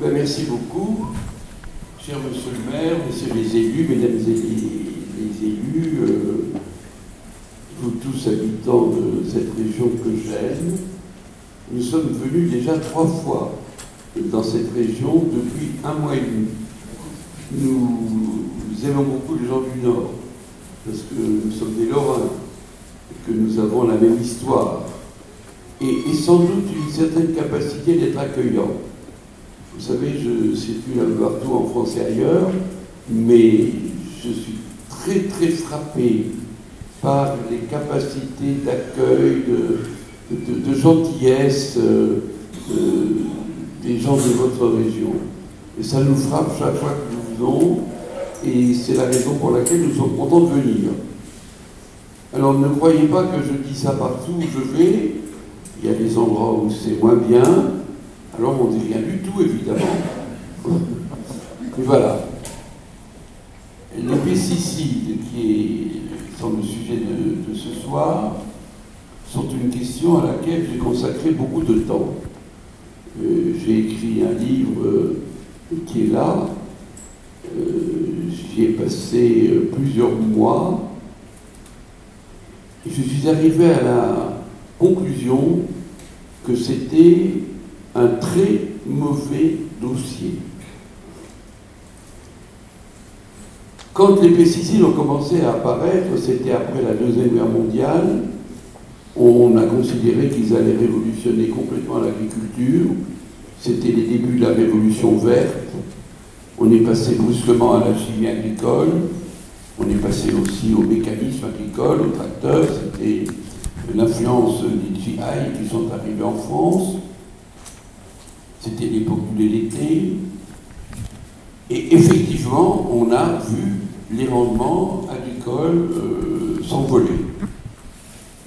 Ben, merci beaucoup, cher monsieur le maire, messieurs les élus, mesdames et les élus, vous tous habitants de cette région que j'aime. Nous sommes venus déjà 3 fois dans cette région depuis 1 mois et demi. Nous aimons beaucoup les gens du Nord, parce que nous sommes des Lorrains, et que nous avons la même histoire, et sans doute une certaine capacité d'être accueillants. Vous savez, je circule un peu partout en France et ailleurs, mais je suis très très frappé par les capacités d'accueil, de gentillesse des gens de votre région. Et ça nous frappe chaque fois que nous venons, et c'est la raison pour laquelle nous sommes contents de venir. Alors ne croyez pas que je dis ça partout où je vais. Il y a des endroits où c'est moins bien, alors on ne dit rien du tout, évidemment. Mais voilà. Les pesticides, qui sont le sujet de ce soir, sont une question à laquelle j'ai consacré beaucoup de temps. J'ai écrit un livre qui est là. J'y ai passé plusieurs mois. Et je suis arrivé à la conclusion que c'était un très mauvais dossier. Quand les pesticides ont commencé à apparaître, c'était après la Deuxième Guerre mondiale, on a considéré qu'ils allaient révolutionner complètement l'agriculture. C'était les débuts de la révolution verte. On est passé brusquement à la chimie agricole. On est passé aussi au mécanisme agricole, aux tracteurs. C'était l'influence des GI qui sont arrivés en France. C'était l'époque du LT. Et effectivement, on a vu les rendements agricoles s'envoler.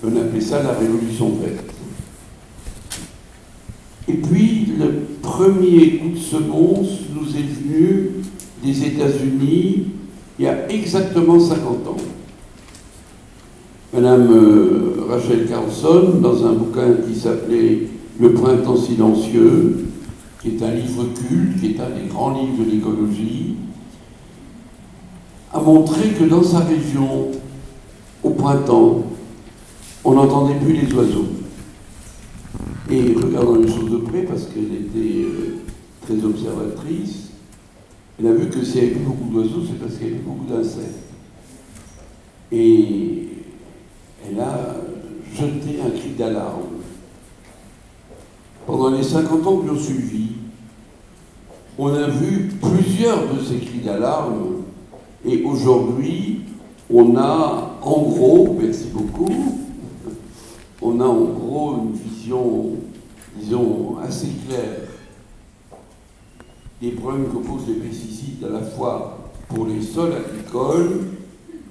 On appelait ça la révolution verte. Et puis, le premier coup de semonce nous est venu des États-Unis il y a exactement 50 ans. Madame Rachel Carlson, dans un bouquin qui s'appelait Le printemps silencieux, qui est un livre culte, qui est un des grands livres de l'écologie, a montré que dans sa région, au printemps, on n'entendait plus les oiseaux. Et regardant les choses de près, parce qu'elle était très observatrice, elle a vu que s'il n'y avait plus beaucoup d'oiseaux, c'est parce qu'il y avait beaucoup d'insectes. Et elle a jeté un cri d'alarme. Pendant les 50 ans qui ont suivi, on a vu plusieurs de ces cris d'alarme, et aujourd'hui, on a en gros, merci beaucoup, on a en gros une vision, disons, assez claire des problèmes que posent les pesticides à la fois pour les sols agricoles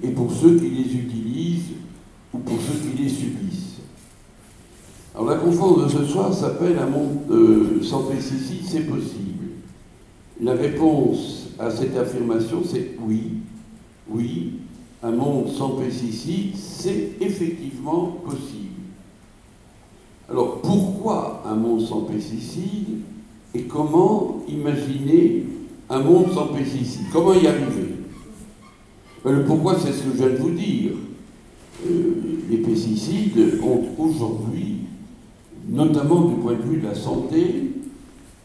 et pour ceux qui les utilisent ou pour ceux qui les subissent. Alors la conférence de ce soir s'appelle « Un monde sans pesticides, c'est possible ». La réponse à cette affirmation, c'est oui. Oui, un monde sans pesticides, c'est effectivement possible. Alors pourquoi un monde sans pesticides et comment imaginer un monde sans pesticides? Comment y arriver? Le pourquoi, c'est ce que je viens de vous dire. Les pesticides ont aujourd'hui, notamment du point de vue de la santé,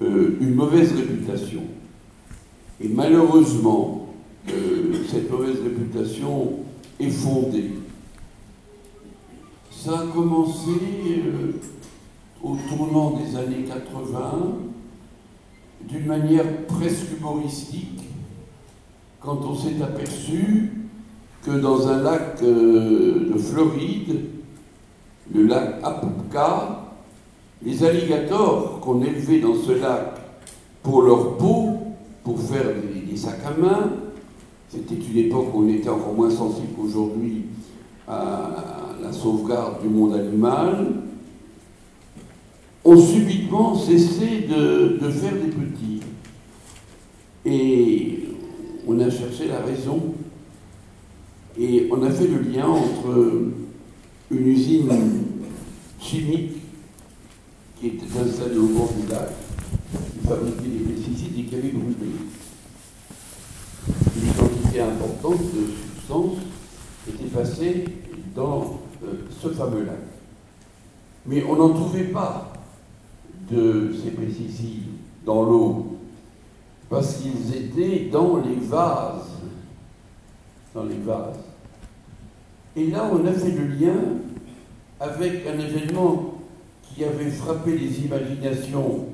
une mauvaise réputation. Et malheureusement, cette mauvaise réputation est fondée. Ça a commencé au tournant des années 80, d'une manière presque humoristique, quand on s'est aperçu que dans un lac de Floride, le lac Apopka, les alligators qu'on élevait dans ce lac pour leur peau, pour faire des sacs à main, c'était une époque où on était encore moins sensible qu'aujourd'hui à la sauvegarde du monde animal, ont subitement cessé de faire des petits. Et on a cherché la raison. Et on a fait le lien entre une usine chimique qui était installée au bord du lac, qui fabriquait des pesticides, et qui avait brûlé. Une quantité importante de substances était passée dans ce fameux lac. Mais on n'en trouvait pas de ces pesticides dans l'eau, parce qu'ils étaient dans les vases. Dans les vases. Et là, on a fait le lien avec un événement qui avait frappé les imaginations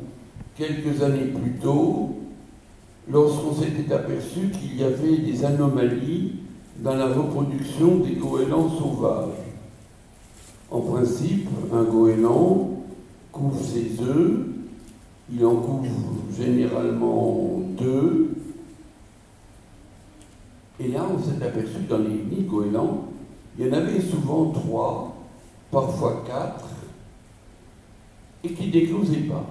quelques années plus tôt, lorsqu'on s'était aperçu qu'il y avait des anomalies dans la reproduction des goélands sauvages. En principe, un goéland couve ses œufs, il en couve généralement 2, et là on s'est aperçu que dans les nids de goélands, il y en avait souvent 3, parfois 4, et qui n'éclosaient pas.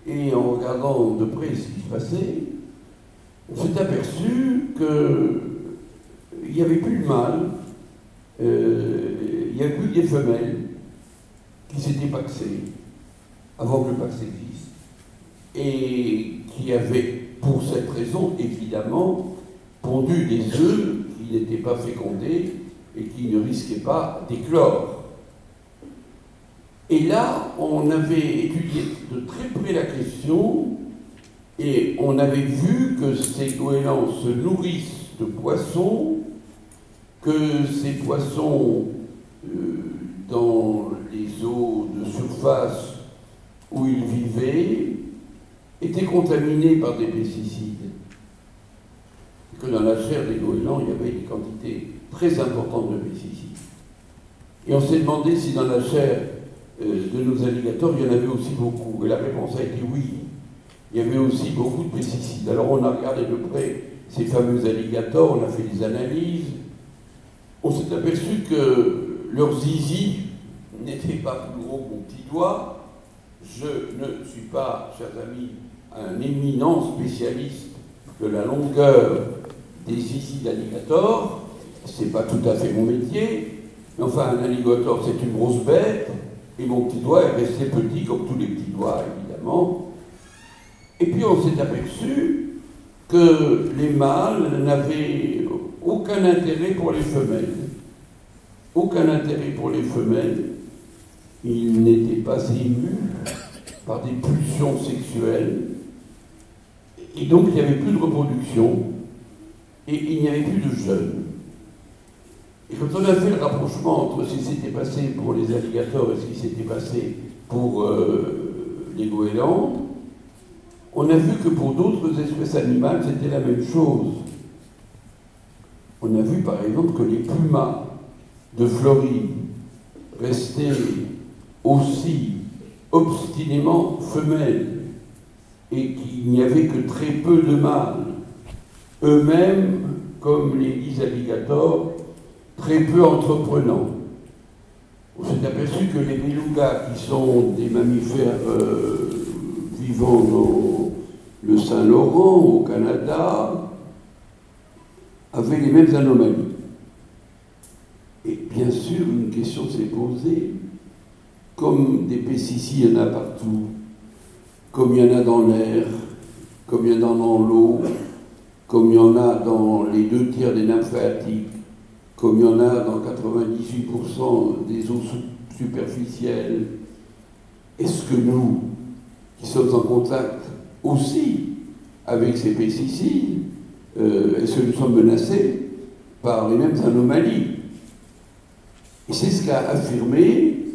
Et en regardant de près ce qui se passait, on s'est aperçu qu'il n'y avait plus de mâles, il n'y avait plus que des femelles qui s'étaient paxées avant que le pax existe, et qui avaient, pour cette raison, évidemment, pondu des œufs qui n'étaient pas fécondés et qui ne risquaient pas d'éclore. Et là, on avait étudié de très près la question et on avait vu que ces goélands se nourrissent de poissons, que ces poissons, dans les eaux de surface où ils vivaient, étaient contaminés par des pesticides. Que dans la chair des goélands, il y avait des quantités très importantes de pesticides. Et on s'est demandé si dans la chair de nos alligators, il y en avait aussi beaucoup. Et la réponse a été oui. Il y avait aussi beaucoup de pesticides. Alors on a regardé de près ces fameux alligators, on a fait des analyses. On s'est aperçu que leur zizi n'était pas plus gros que mon petit doigt. Je ne suis pas, chers amis, un éminent spécialiste de la longueur des zizi d'alligator. C'est pas tout à fait mon métier. Mais enfin, un alligator, c'est une grosse bête. Et mon petit doigt est resté petit, comme tous les petits doigts, évidemment. Et puis on s'est aperçu que les mâles n'avaient aucun intérêt pour les femelles. Aucun intérêt pour les femelles. Ils n'étaient pas émus par des pulsions sexuelles. Et donc il n'y avait plus de reproduction. Et il n'y avait plus de jeunes. Et quand on a fait le rapprochement entre ce qui s'était passé pour les alligators et ce qui s'était passé pour les goélands, on a vu que pour d'autres espèces animales, c'était la même chose. On a vu par exemple que les pumas de Floride restaient aussi obstinément femelles et qu'il n'y avait que très peu de mâles. Eux-mêmes, comme les 10 alligators, très peu entreprenants. On s'est aperçu que les belugas, qui sont des mammifères vivant dans le Saint-Laurent, au Canada, avaient les mêmes anomalies. Et bien sûr, une question s'est posée. Comme des pesticides, il y en a partout, comme il y en a dans l'air, comme il y en a dans l'eau, comme il y en a dans les 2 tiers des nappes phréatiques, comme il y en a dans 98% des eaux superficielles, est-ce que nous, qui sommes en contact aussi avec ces pesticides, est-ce que nous sommes menacés par les mêmes anomalies? Et c'est ce qu'a affirmé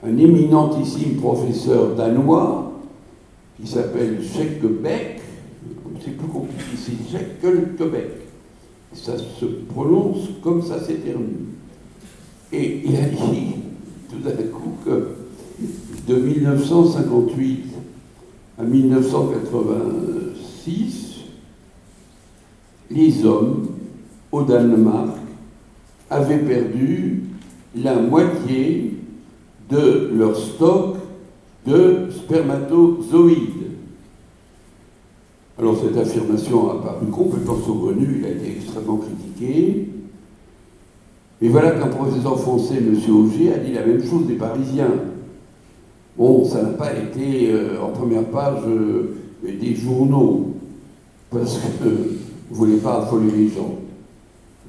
un éminentissime professeur danois qui s'appelle Schekkebeek. C'est plus compliqué, c'est Schekkebeek. Ça se prononce comme ça s'éternue. Et il a dit tout d'un coup que de 1958 à 1986, les hommes au Danemark avaient perdu la moitié de leur stock de spermatozoïdes. Alors cette affirmation a paru complètement saugrenue, il a été extrêmement critiqué. Mais voilà qu'un professeur français, M. Auger, a dit la même chose des Parisiens. Bon, ça n'a pas été en première page des journaux, parce que vous ne voulez pas affoler les gens.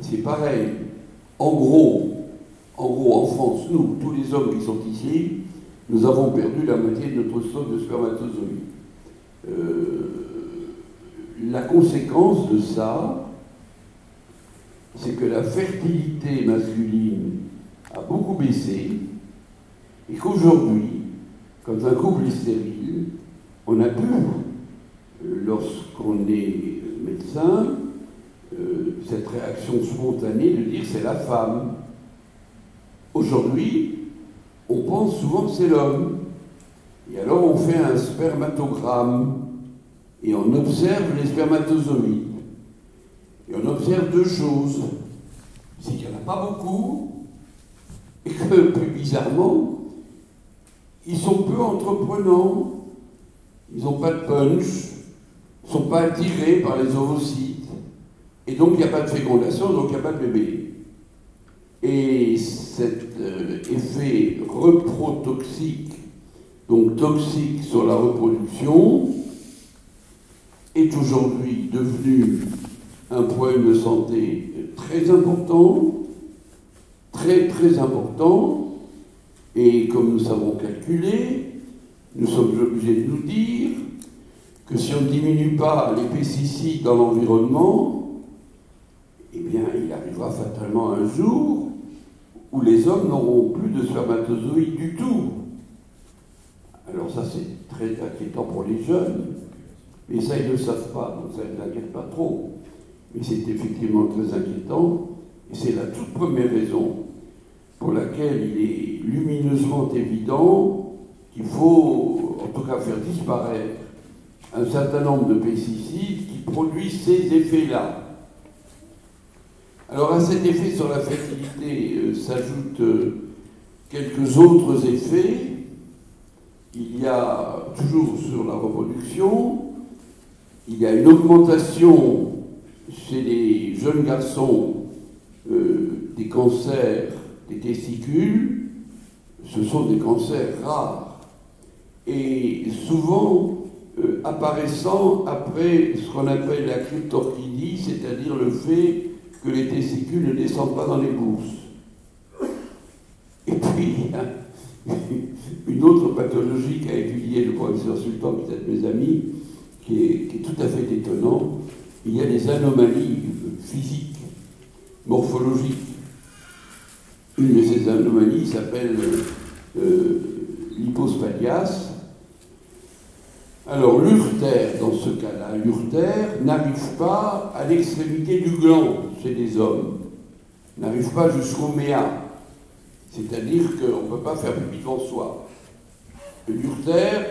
C'est pareil. En gros, en France, nous, tous les hommes qui sont ici, nous avons perdu la moitié de notre stock de spermatozoïdes. La conséquence de ça, c'est que la fertilité masculine a beaucoup baissé et qu'aujourd'hui, quand un couple est stérile, on a pu, lorsqu'on est médecin, cette réaction spontanée de dire c'est la femme. Aujourd'hui, on pense souvent que c'est l'homme. Et alors on fait un spermatogramme et on observe les spermatozoïdes. Et on observe deux choses. C'est qu'il n'y en a pas beaucoup et que, plus bizarrement, ils sont peu entreprenants, ils n'ont pas de punch, ils ne sont pas attirés par les ovocytes. Et donc il n'y a pas de fécondation, donc il n'y a pas de bébé. Et cet effet reprotoxique, donc toxique sur la reproduction, est aujourd'hui devenu un problème de santé très important, très très important, et comme nous savons calculer, nous sommes obligés de nous dire que si on ne diminue pas les pesticides dans l'environnement, eh bien il arrivera fatalement un jour où les hommes n'auront plus de spermatozoïdes du tout. Alors ça c'est très inquiétant pour les jeunes, mais ça ils ne le savent pas, donc ça ne les inquiète pas trop. Mais c'est effectivement très inquiétant, et c'est la toute première raison pour laquelle il est lumineusement évident qu'il faut en tout cas faire disparaître un certain nombre de pesticides qui produisent ces effets-là. Alors à cet effet sur la fertilité s'ajoutent quelques autres effets. Il y a toujours sur la reproduction, il y a une augmentation chez les jeunes garçons des cancers des testicules. Ce sont des cancers rares et souvent apparaissant après ce qu'on appelle la cryptorchidie, c'est-à-dire le fait que les testicules ne descendent pas dans les bourses. Et puis, une autre pathologie qu'a étudiée le professeur Sultan, qui est un de mes amis, qui est tout à fait étonnant, il y a des anomalies physiques, morphologiques. Une de ces anomalies s'appelle l'hypospadias. Alors l'urtère, dans ce cas-là, l'urtère n'arrive pas à l'extrémité du gland chez les hommes, n'arrive pas jusqu'au méa. C'est-à-dire qu'on ne peut pas faire pipi devant soi. L'urtère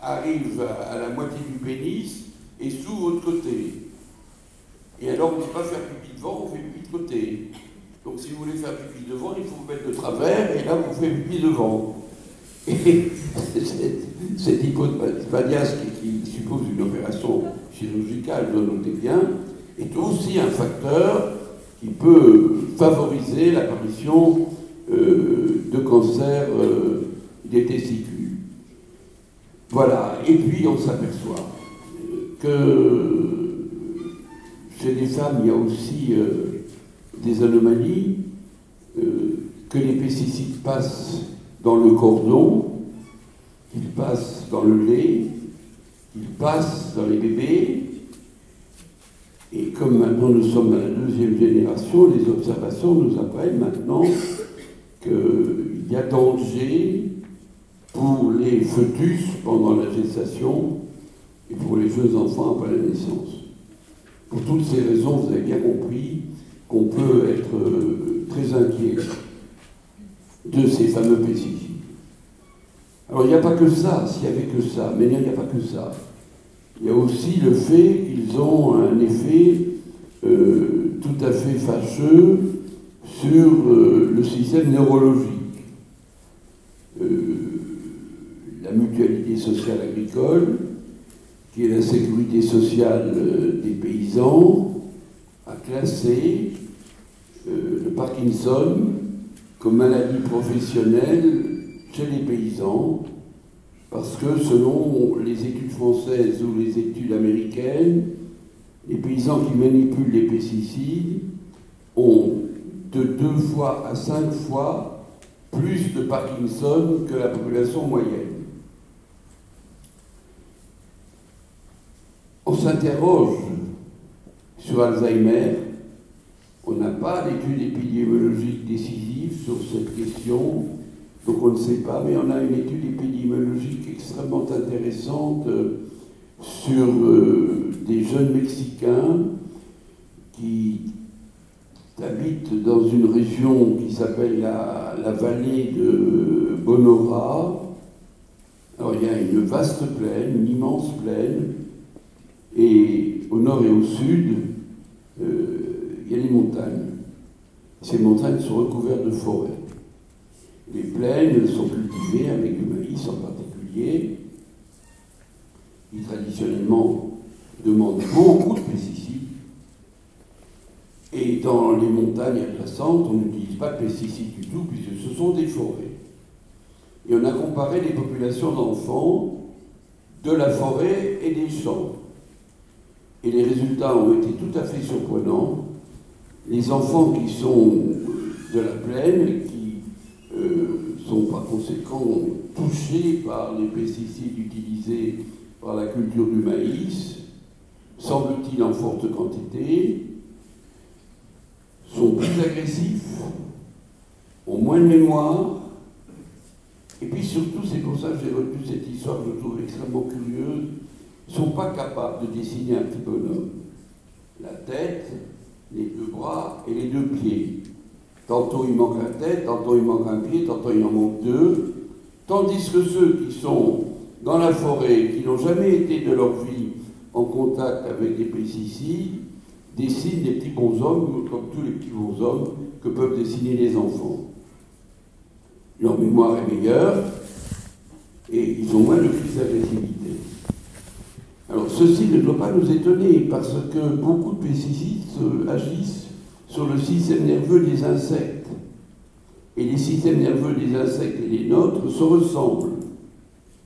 arrive à la moitié du pénis et s'ouvre de l'autre côté. Et alors on ne peut pas faire pipi devant, on fait pipi de côté. Donc si vous voulez faire pipi devant, il faut vous mettre de travers, et là vous faites pipi devant. Et cette hypospadias qui suppose une opération chirurgicale, vous notez bien, est aussi un facteur qui peut favoriser l'apparition de cancer des testicules. Voilà. Et puis on s'aperçoit que chez les femmes, il y a aussi des anomalies, que les pesticides passent dans le cordon, qu'ils passent dans le lait, qu'ils passent dans les bébés. Et comme maintenant nous sommes à la deuxième génération, les observations nous apprennent maintenant qu'il y a danger pour les fœtus pendant la gestation et pour les jeunes enfants après la naissance. Pour toutes ces raisons, vous avez bien compris qu'on peut être très inquiet de ces fameux pesticides. Alors il n'y a pas que ça, s'il n'y avait que ça, mais il n'y a pas que ça. Il y a aussi le fait qu'ils ont un effet tout à fait fâcheux sur le système neurologique. La mutualité sociale agricole, qui est la sécurité sociale des paysans, a classé le Parkinson comme maladie professionnelle chez les paysans, Parce que selon les études françaises ou les études américaines, les paysans qui manipulent les pesticides ont de 2 fois à 5 fois plus de Parkinson que la population moyenne. On s'interroge sur Alzheimer. On n'a pas d'études épidémiologiques décisives sur cette question, donc on ne sait pas, mais on a une étude épidémiologique extrêmement intéressante sur des jeunes Mexicains qui habitent dans une région qui s'appelle la vallée de Bonora. Alors il y a une vaste plaine, une immense plaine, et au nord et au sud, il y a les montagnes. Ces montagnes sont recouvertes de forêts. Les plaines sont cultivées avec du maïs en particulier, qui traditionnellement demande beaucoup de pesticides. Et dans les montagnes adjacentes, on n'utilise pas de pesticides du tout, puisque ce sont des forêts. Et on a comparé les populations d'enfants de la forêt et des champs. Et les résultats ont été tout à fait surprenants. Les enfants qui sont de la plaine, qui sont par conséquent touchés par les pesticides utilisés par la culture du maïs, semble-t-il en forte quantité, sont plus agressifs, ont moins de mémoire, et puis surtout, c'est pour ça que j'ai retenu cette histoire que je trouve extrêmement curieuse, ne sont pas capables de dessiner un petit bonhomme. La tête, les 2 bras et les 2 pieds. Tantôt il manque la tête, tantôt il manque un pied, tantôt il en manque 2. Tandis que ceux qui sont dans la forêt, qui n'ont jamais été de leur vie en contact avec des pesticides, dessinent des petits bonshommes, comme tous les petits bonshommes que peuvent dessiner les enfants. Leur mémoire est meilleure et ils ont moins de crise d'agressivité. Alors ceci ne doit pas nous étonner parce que beaucoup de pesticides agissent sur le système nerveux des insectes. Et les systèmes nerveux des insectes et les nôtres se ressemblent.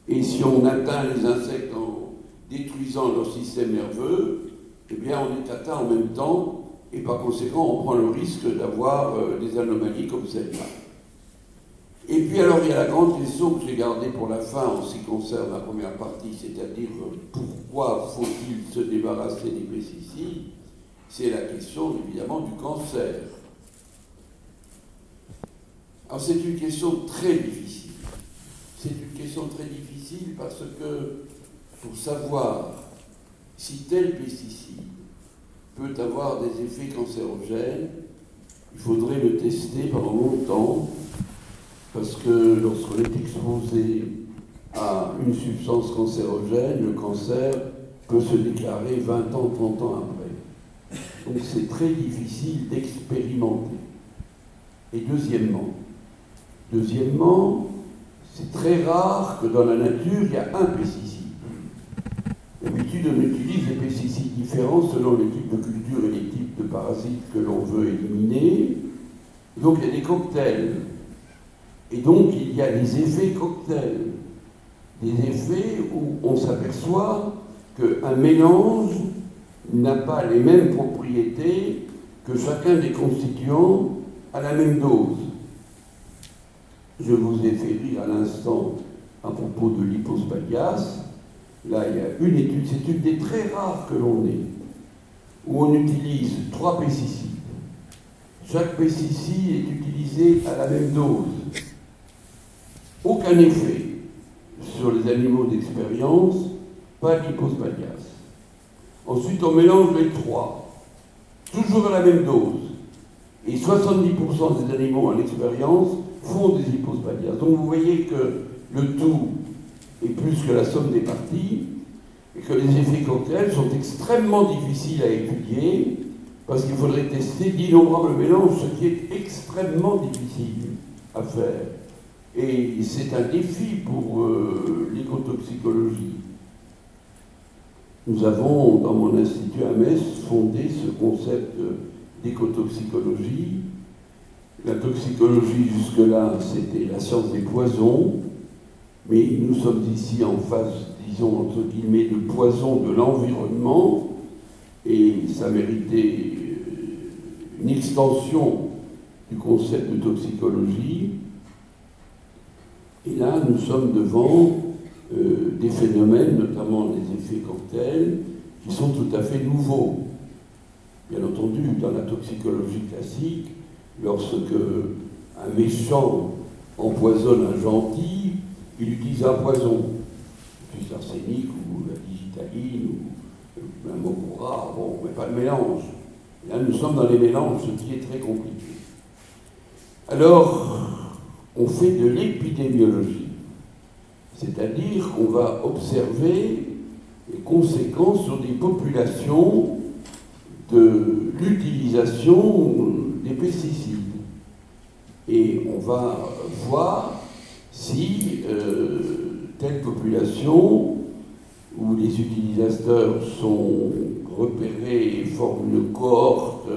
Et si on atteint les insectes en détruisant leur système nerveux, eh bien on est atteint en même temps et par conséquent on prend le risque d'avoir des anomalies comme celle-là. Et puis alors il y a la grande question que j'ai gardée pour la fin en ce qui concerne la première partie, c'est-à-dire pourquoi faut-il se débarrasser des pesticides? C'est la question évidemment du cancer. Alors c'est une question très difficile. C'est une question très difficile parce que pour savoir si tel pesticide peut avoir des effets cancérogènes, il faudrait le tester pendant longtemps. Parce que lorsqu'on est exposé à une substance cancérogène, le cancer peut se déclarer 20 ans, 30 ans après. Donc c'est très difficile d'expérimenter. Et deuxièmement, c'est très rare que dans la nature, il y a un pesticide. D'habitude, on utilise des pesticides différents selon les types de culture et les types de parasites que l'on veut éliminer. Donc il y a des cocktails. Et donc, il y a des effets cocktails, des effets où on s'aperçoit qu'un mélange n'a pas les mêmes propriétés que chacun des constituants à la même dose. Je vous ai fait rire à l'instant à propos de l'hypospadias. Là, il y a une étude, c'est une des très rares que l'on ait, où on utilise 3 pesticides. Chaque pesticide est utilisé à la même dose. Aucun effet sur les animaux d'expérience, pas d'hypospadias. Ensuite, on mélange les 3, toujours à la même dose. Et 70% des animaux en expérience font des hypospadias. Donc vous voyez que le tout est plus que la somme des parties, et que les effets cocktails sont extrêmement difficiles à étudier, parce qu'il faudrait tester d'innombrables mélanges, ce qui est extrêmement difficile à faire. Et c'est un défi pour l'écotoxicologie. Nous avons, dans mon institut à Metz, fondé ce concept d'écotoxicologie. La toxicologie, jusque-là, c'était la science des poisons. Mais nous sommes ici en face, disons, entre guillemets, de poison de l'environnement, et ça méritait une extension du concept de toxicologie. Et là, nous sommes devant des phénomènes, notamment les effets cocktails, qui sont tout à fait nouveaux. Bien entendu, dans la toxicologie classique, lorsque un méchant empoisonne un gentil, il utilise un poison, puis l'arsenic ou la digitaline ou un mokura, bon, mais pas de mélange. Là, nous sommes dans les mélanges, ce qui est très compliqué. Alors, on fait de l'épidémiologie, c'est-à-dire qu'on va observer les conséquences sur des populations de l'utilisation des pesticides. Et on va voir si telle population où les utilisateurs sont repérés et forment une cohorte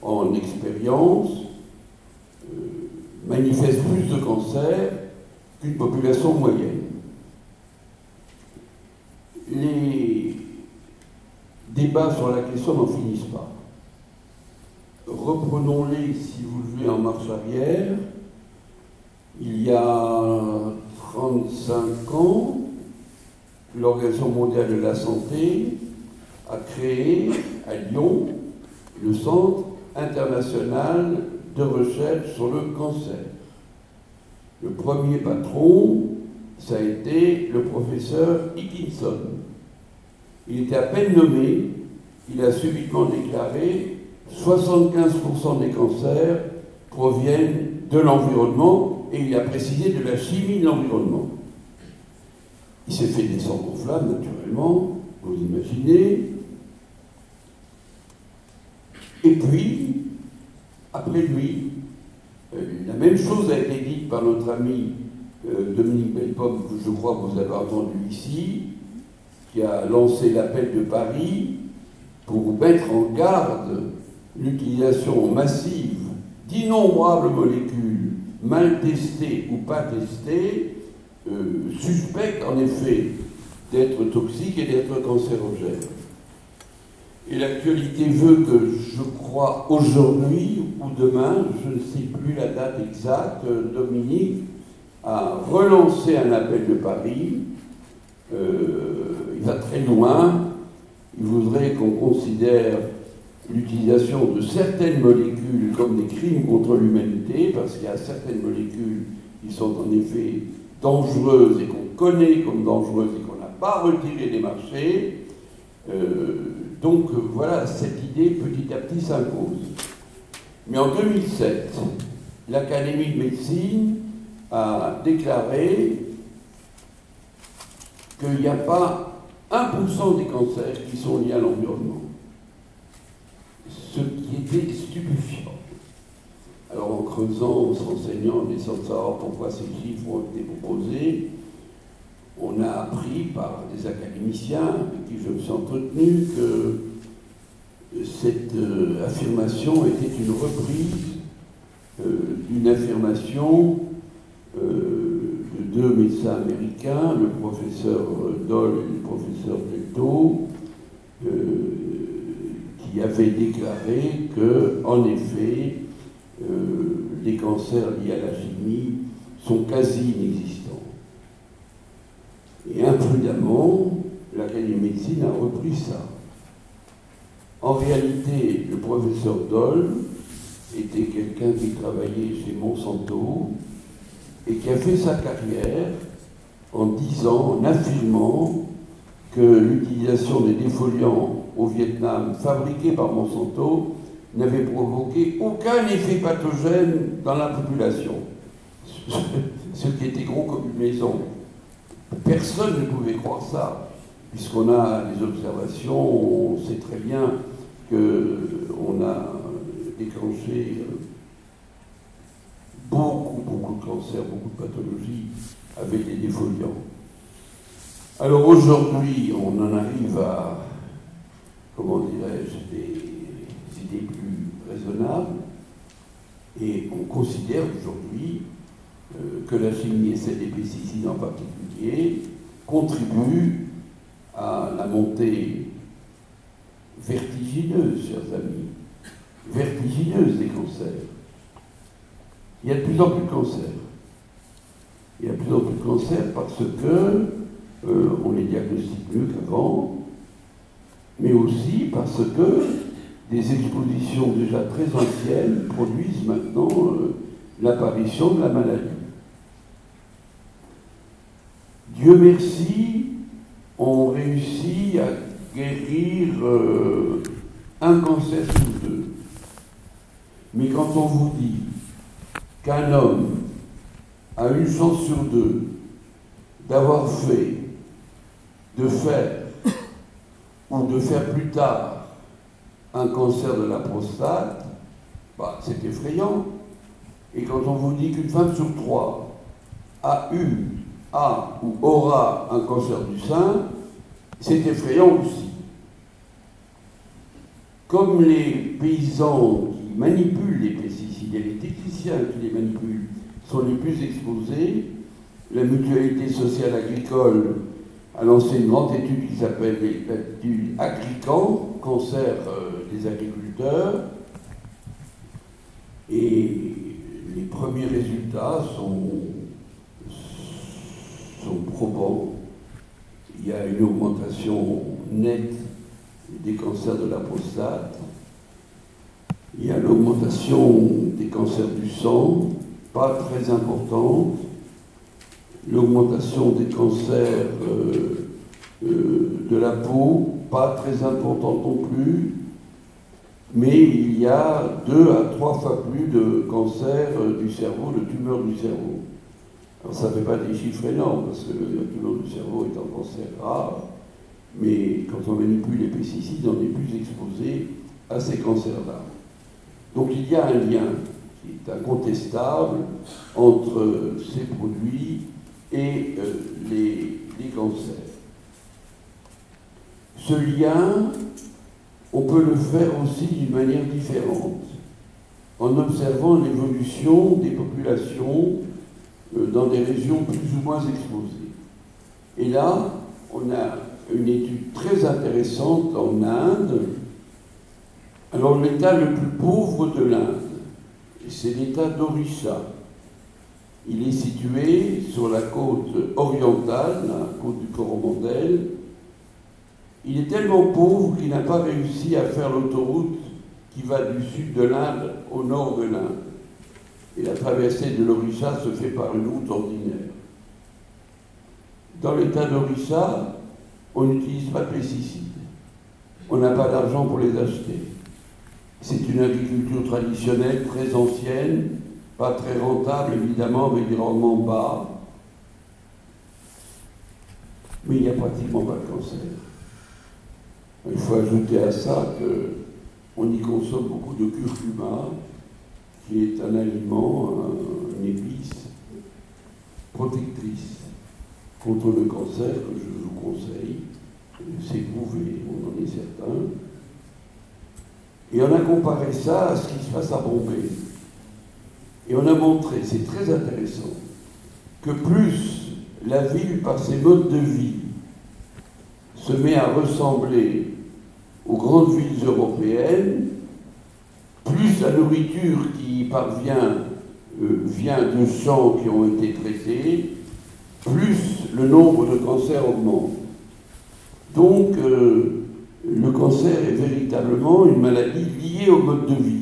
en expérience manifeste plus de cancer qu'une population moyenne. Les débats sur la question n'en finissent pas. Reprenons-les, si vous le voulez, en marche arrière. Il y a 35 ans, l'Organisation mondiale de la santé a créé à Lyon le Centre international de recherche sur le cancer. Le premier patron, ça a été le professeur Higginson. Il était à peine nommé, il a subitement déclaré 75% des cancers proviennent de l'environnement, et il a précisé de la chimie de l'environnement. Il s'est fait descendre en flammes, naturellement, vous imaginez. Et puis, après lui, la même chose a été dite par notre ami Dominique Bellepomme, que je crois que vous avez entendu ici, qui a lancé l'appel de Paris pour mettre en garde l'utilisation massive d'innombrables molécules mal testées ou pas testées, suspectes en effet d'être toxiques et d'être cancérogènes. Et l'actualité veut que, je crois, aujourd'hui ou demain, je ne sais plus la date exacte, Dominique a relancé un appel de Paris. Il va très loin. Il voudrait qu'on considère l'utilisation de certaines molécules comme des crimes contre l'humanité, parce qu'il y a certaines molécules qui sont en effet dangereuses et qu'on connaît comme dangereuses et qu'on n'a pas retirées des marchés. Donc voilà, cette idée petit à petit s'impose. Mais en 2007, l'Académie de médecine a déclaré qu'il n'y a pas 1% des cancers qui sont liés à l'environnement. Ce qui était stupéfiant. Alors en creusant, en se renseignant, en essayant de savoir pourquoi ces chiffres ont été proposés, on a appris par des académiciens avec qui je me suis entretenu que cette affirmation était une reprise d'une affirmation de deux médecins américains, le professeur Doll et le professeur Pelto, qui avaient déclaré que, en effet, les cancers liés à la chimie sont quasi inexistants. Et imprudemment, l'Académie de médecine a repris ça. En réalité, le professeur Doll était quelqu'un qui travaillait chez Monsanto et qui a fait sa carrière en disant, en affirmant que l'utilisation des défoliants au Vietnam fabriqués par Monsanto n'avait provoqué aucun effet pathogène dans la population. Ce qui était gros comme une maison. Personne ne pouvait croire ça, puisqu'on a des observations, on sait très bien qu'on a déclenché beaucoup de cancers, beaucoup de pathologies avec les défoliants. Alors aujourd'hui, on en arrive à, comment dirais-je, des idées plus raisonnables, et on considère aujourd'hui que la chimie et celle des pesticides en particulier contribuent à la montée vertigineuse, chers amis, vertigineuse des cancers. Il y a de plus en plus de cancers. Il y a de plus en plus de cancers parce que on les diagnostique mieux qu'avant, mais aussi parce que des expositions déjà très anciennes produisent maintenant l'apparition de la maladie. Dieu merci, on réussit à guérir un cancer sur 2. Mais quand on vous dit qu'un homme a une chance sur 2 d'avoir fait, de faire ou de faire plus tard un cancer de la prostate, bah, c'est effrayant. Et quand on vous dit qu'une femme sur 3 a ou aura un cancer du sein, c'est effrayant aussi. Comme les paysans qui manipulent les pesticides et les techniciens qui les manipulent sont les plus exposés, la Mutualité sociale agricole a lancé une grande étude qui s'appelle l'étude Agrican, cancer des agriculteurs, et les premiers résultats sont probants. Il y a une augmentation nette des cancers de la prostate, il y a l'augmentation des cancers du sang, pas très importante, l'augmentation des cancers de la peau, pas très importante non plus, mais il y a 2 à 3 fois plus de cancers du cerveau, de tumeurs du cerveau. Alors ça ne fait pas des chiffres énormes, parce que la tumeur du cerveau est un cancer grave, mais quand on manipule les pesticides, on est plus exposé à ces cancers-là. Donc il y a un lien qui est incontestable entre ces produits et les cancers. Ce lien, on peut le faire aussi d'une manière différente, en observant l'évolution des populations dans des régions plus ou moins exposées. Et là, on a une étude très intéressante en Inde. Alors l'État le plus pauvre de l'Inde, c'est l'État d'Orissa. Il est situé sur la côte orientale, la côte du Coromandel. Il est tellement pauvre qu'il n'a pas réussi à faire l'autoroute qui va du sud de l'Inde au nord de l'Inde. Et la traversée de l'Orissa se fait par une route ordinaire. Dans l'état d'Orissa, on n'utilise pas de pesticides. On n'a pas d'argent pour les acheter. C'est une agriculture traditionnelle, très ancienne, pas très rentable, évidemment, avec des rendements bas. Mais il n'y a pratiquement pas de cancer. Il faut ajouter à ça qu'on y consomme beaucoup de curcuma, qui est un aliment, une épice protectrice contre le cancer, que je vous conseille. C'est prouvé, on en est certain. Et on a comparé ça à ce qui se passe à Bombay. Et on a montré, c'est très intéressant, que plus la ville, par ses modes de vie, se met à ressembler aux grandes villes européennes, plus la nourriture qui parvient vient de champs qui ont été traités, plus le nombre de cancers augmente. Donc, le cancer est véritablement une maladie liée au mode de vie,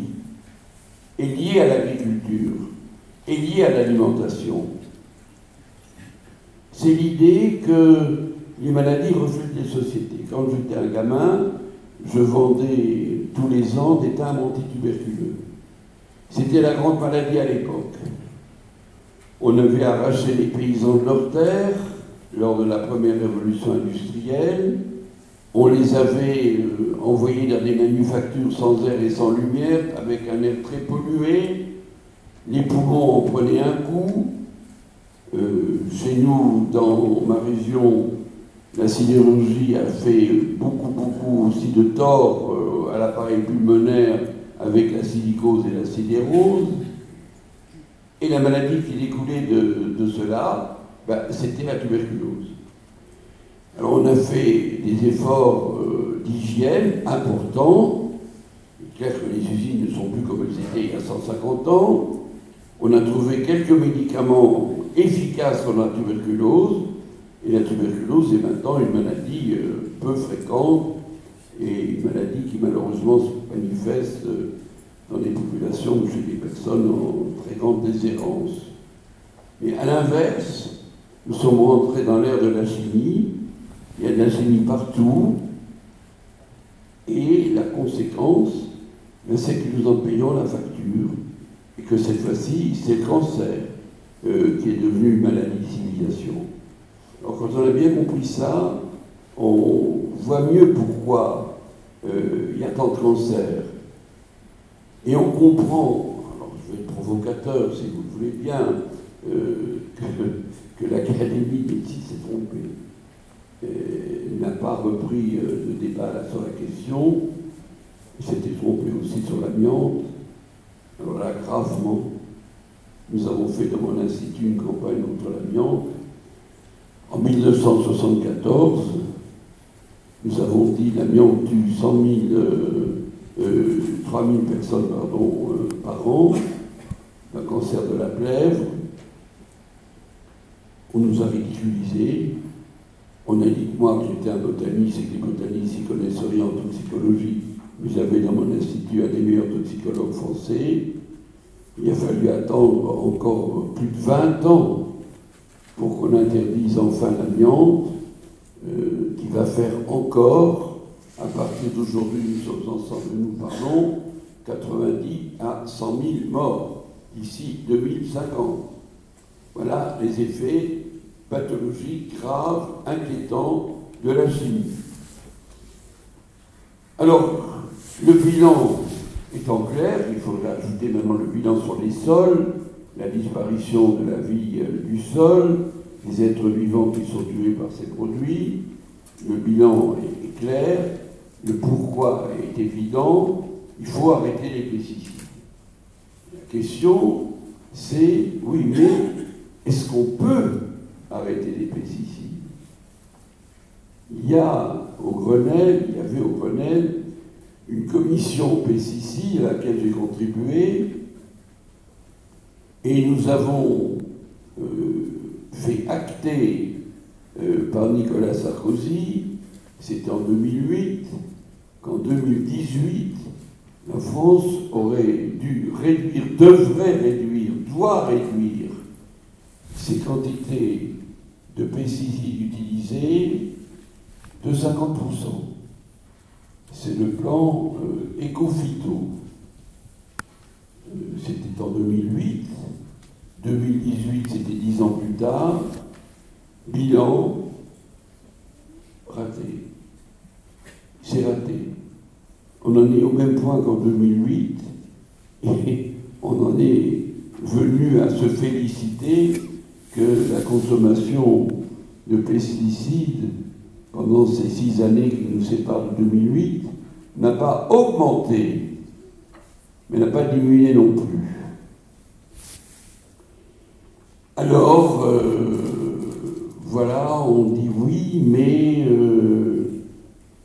et liée à l'agriculture, et liée à l'alimentation. C'est l'idée que les maladies reflètent les sociétés. Quand j'étais un gamin, je vendais tous les ans des timbres antituberculeux. C'était la grande maladie à l'époque. On avait arraché les paysans de leurs terres lors de la première révolution industrielle. On les avait envoyés dans des manufactures sans air et sans lumière, avec un air très pollué. Les poumons en prenaient un coup. Chez nous, dans ma région, la sidérurgie a fait beaucoup aussi de tort à l'appareil pulmonaire avec la silicose et la sidérose. Et la maladie qui découlait de cela, c'était la tuberculose. Alors on a fait des efforts d'hygiène importants. Il est clair que les usines ne sont plus comme elles étaient il y a 150 ans. On a trouvé quelques médicaments efficaces contre la tuberculose. Et la tuberculose est maintenant une maladie peu fréquente et une maladie qui malheureusement se manifeste dans les populations ou chez des personnes en très grande déshérence. Mais à l'inverse, nous sommes rentrés dans l'ère de la chimie. Il y a de la chimie partout. Et la conséquence, c'est que nous en payons la facture. Et que cette fois-ci, c'est le cancer qui est devenu une maladie de civilisation. Alors quand on a bien compris ça, on voit mieux pourquoi il y a tant de cancers. Et on comprend, alors je vais être provocateur si vous le voulez bien, que l'Académie des sciences s'est trompée. N'a pas repris le débat sur la question. Il s'était trompé aussi sur l'amiante. Alors là, gravement, nous avons fait dans mon institut une campagne contre l'amiante. En 1974, nous avons dit l'amiante tue 3 000 personnes par an, un cancer de la plèvre. On nous a ridiculisés. On a dit que moi, que j'étais un botaniste et que les botanistes n'y connaissent rien en toxicologie. Mais j'avais dans mon institut un des meilleurs toxicologues français. Il a fallu attendre encore plus de 20 ans pour qu'on interdise enfin l'amiante, qui va faire encore, à partir d'aujourd'hui, nous sommes ensemble, nous parlons, 90 à 100 000 morts d'ici 2050. Voilà les effets pathologiques graves, inquiétants de la chimie. Alors, le bilan étant clair, il faudrait ajouter maintenant le bilan sur les sols, la disparition de la vie du sol, les êtres vivants qui sont tués par ces produits. Le bilan est clair, le pourquoi est évident, il faut arrêter les pesticides. La question, c'est, oui, mais est-ce qu'on peut arrêter les pesticides? Il y avait au Grenelle, une commission pesticides à laquelle j'ai contribué, et nous avons fait acter par Nicolas Sarkozy, c'était en 2008, qu'en 2018, la France doit réduire ses quantités de pesticides utilisés de 50%. C'est le plan Éco-Phyto. C'était en 2008. 2018, c'était 10 ans plus tard. Bilan, raté. C'est raté. On en est au même point qu'en 2008 et on en est venu à se féliciter que la consommation de pesticides pendant ces 6 années qui nous séparent de 2008 n'a pas augmenté, mais n'a pas diminué non plus. Alors, voilà, on dit oui, mais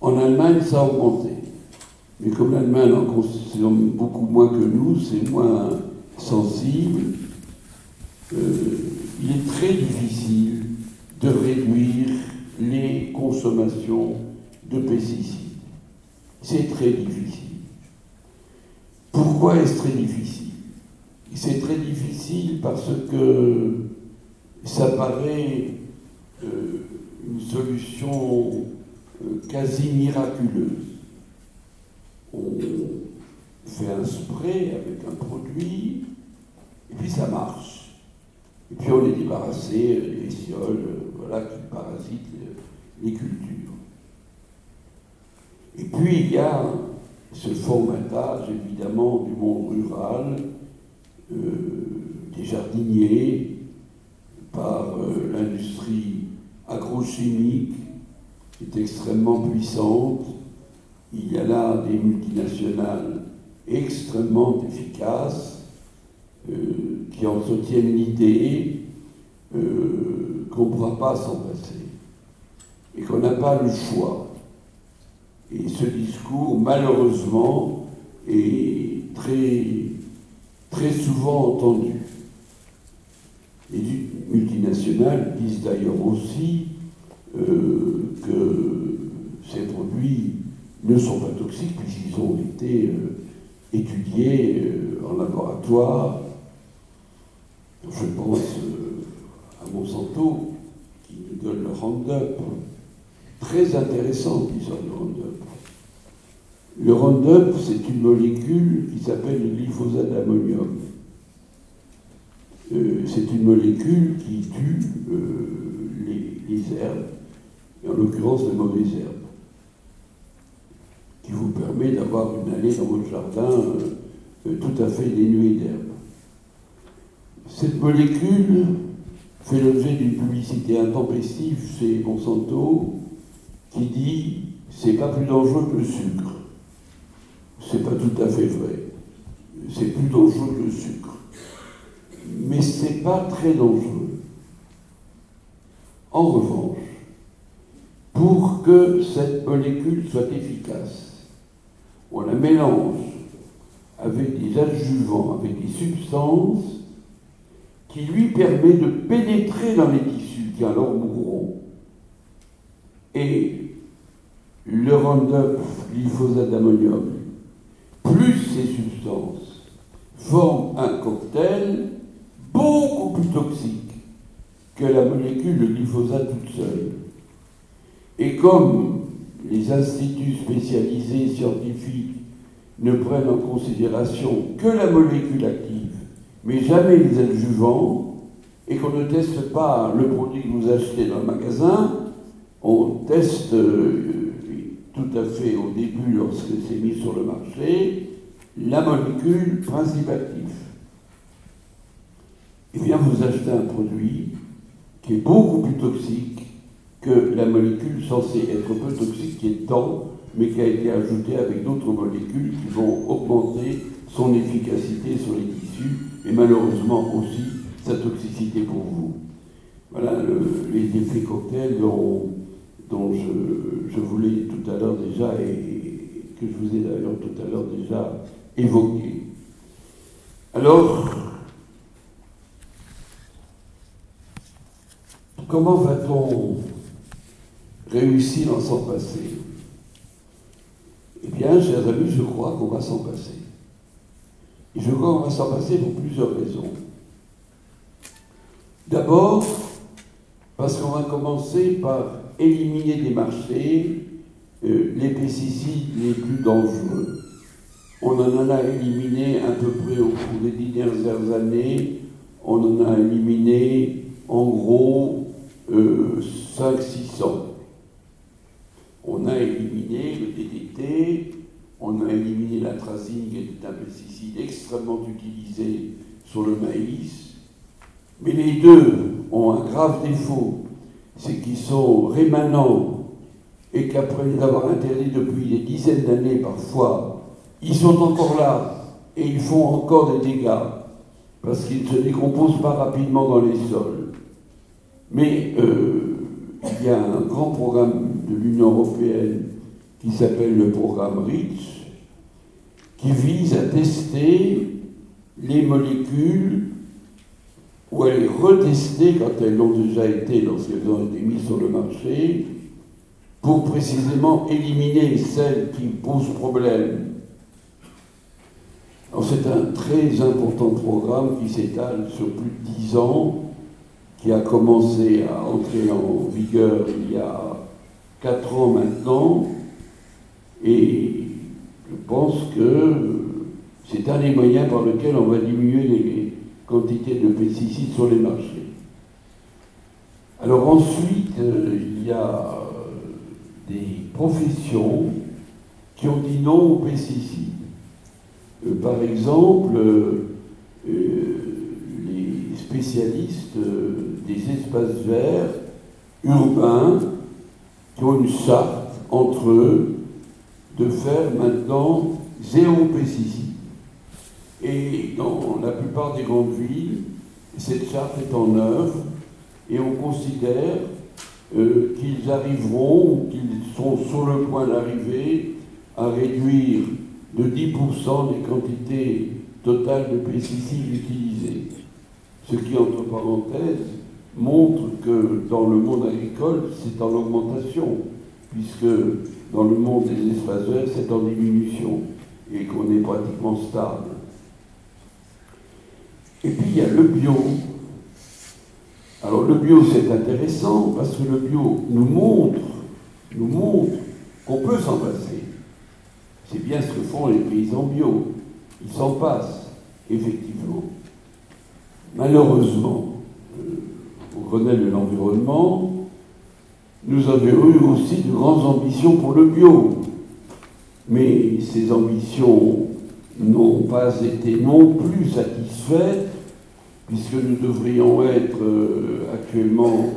en Allemagne, ça a augmenté. Mais comme l'Allemagne en consomme beaucoup moins que nous, c'est moins sensible, il est très difficile de réduire les consommations de pesticides. C'est très difficile. Pourquoi est-ce très difficile? C'est très difficile parce que ça paraît une solution quasi miraculeuse. On fait un spray avec un produit, et puis ça marche. Et puis on est débarrassé des bestioles qui parasitent les cultures. Et puis il y a ce formatage évidemment du monde rural, des jardiniers, par l'industrie agrochimique qui est extrêmement puissante. Il y a là des multinationales extrêmement efficaces, qui entretiennent l'idée qu'on ne pourra pas s'en passer et qu'on n'a pas le choix. Et ce discours, malheureusement, est très souvent entendu. Les multinationales disent d'ailleurs aussi que ces produits ne sont pas toxiques puisqu'ils ont été étudiés en laboratoire. Je pense à Monsanto qui nous donne le Roundup. Très intéressant l'histoire du Roundup. Le Roundup, c'est une molécule qui s'appelle le glyphosate d'ammonium. C'est une molécule qui tue les herbes, et en l'occurrence les mauvaises herbes, qui vous permet d'avoir une allée dans votre jardin tout à fait dénuée d'herbes. Cette molécule fait l'objet d'une publicité intempestive chez Monsanto qui dit « c'est pas plus dangereux que le sucre ». C'est pas tout à fait vrai. C'est plus dangereux que le sucre. Mais c'est pas très dangereux. En revanche, pour que cette molécule soit efficace, on la mélange avec des adjuvants, avec des substances qui lui permettent de pénétrer dans les tissus qui alors mourront. Et le Roundup, glyphosate d'ammonium, plus ces substances, forment un cocktail beaucoup plus toxique que la molécule de glyphosate toute seule. Et comme les instituts spécialisés scientifiques ne prennent en considération que la molécule active, mais jamais les adjuvants, et qu'on ne teste pas le produit que vous achetez dans le magasin, on teste tout à fait au début, lorsque c'est mis sur le marché, la molécule principe actif. Eh bien, vous achetez un produit qui est beaucoup plus toxique que la molécule censée être peu toxique qui est dedans, mais qui a été ajoutée avec d'autres molécules qui vont augmenter son efficacité sur les tissus et malheureusement aussi sa toxicité pour vous. Voilà les effets cocktails dont je voulais tout à l'heure déjà et que je vous ai d'ailleurs tout à l'heure déjà évoqué. Alors, comment va-t-on réussir à s'en passer? Eh bien, chers amis, je crois qu'on va s'en passer. Et je crois qu'on va s'en passer pour plusieurs raisons. D'abord, parce qu'on va commencer par éliminer des marchés les pesticides les plus dangereux. On en a éliminé à peu près au cours des 10 dernières années, on en a éliminé en gros 500-600. On a éliminé le DDT, on a éliminé l'atrazine, qui est un pesticide extrêmement utilisé sur le maïs. Mais les deux ont un grave défaut, c'est qu'ils sont rémanents et qu'après les avoir interdits depuis des dizaines d'années parfois, ils sont encore là et ils font encore des dégâts parce qu'ils ne se décomposent pas rapidement dans les sols. Mais il y a un grand programme de l'Union européenne qui s'appelle le programme REACH qui vise à tester les molécules ou à les retester quand elles l'ont déjà été lorsqu'elles ont été mises sur le marché pour précisément éliminer celles qui posent problème. Alors c'est un très important programme qui s'étale sur plus de 10 ans, qui a commencé à entrer en vigueur il y a 4 ans maintenant, et je pense que c'est un des moyens par lesquels on va diminuer les quantités de pesticides sur les marchés. Alors ensuite, il y a des professions qui ont dit non aux pesticides. Par exemple, les spécialistes des espaces verts urbains qui ont une charte entre eux de faire maintenant 0 pesticides. Et dans la plupart des grandes villes, cette charte est en œuvre et on considère qu'ils arriveront, ou qu'ils sont sur le point d'arriver à réduire de 10% les quantités totales de pesticides utilisés. Ce qui, entre parenthèses, montre que dans le monde agricole, c'est en augmentation, puisque dans le monde des espaces verts, c'est en diminution, et qu'on est pratiquement stable. Et puis il y a le bio. Alors le bio, c'est intéressant, parce que le bio nous montre qu'on peut s'en passer. C'est bien ce que font les paysans bio. Ils s'en passent, effectivement. Malheureusement, au Grenelle de l'environnement, nous avions eu aussi de grandes ambitions pour le bio. Mais ces ambitions n'ont pas été non plus satisfaites, puisque nous devrions être actuellement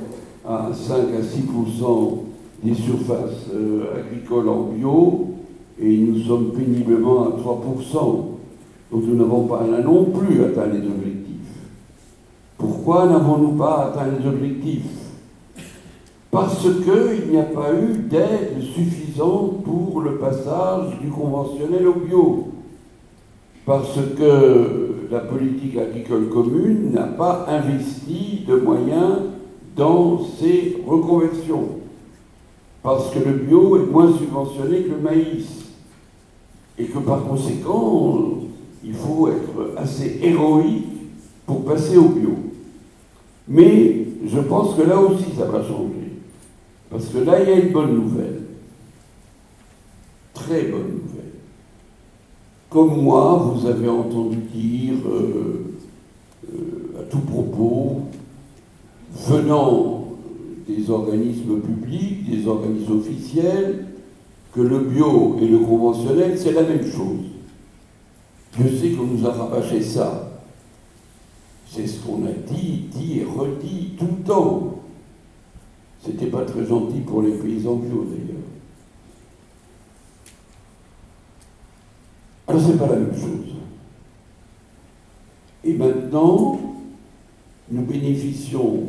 à 5 à 6% des surfaces agricoles en bio, et nous sommes péniblement à 3%. Donc nous n'avons pas là non plus atteint les objectifs. Pourquoi n'avons-nous pas atteint les objectifs? Parce qu'il n'y a pas eu d'aide suffisante pour le passage du conventionnel au bio. Parce que la politique agricole commune n'a pas investi de moyens dans ces reconversions. Parce que le bio est moins subventionné que le maïs. Et que par conséquent, il faut être assez héroïque pour passer au bio. Mais je pense que là aussi, ça va changer. Parce que là, il y a une bonne nouvelle. Très bonne nouvelle. Comme moi, vous avez entendu dire, à tout propos, venant des organismes publics, des organismes officiels, que le bio et le conventionnel, c'est la même chose. Je sais qu'on nous a rabâché ça. C'est ce qu'on a dit et redit tout le temps. C'était pas très gentil pour les paysans bio, d'ailleurs. Alors, c'est pas la même chose. Et maintenant, nous bénéficions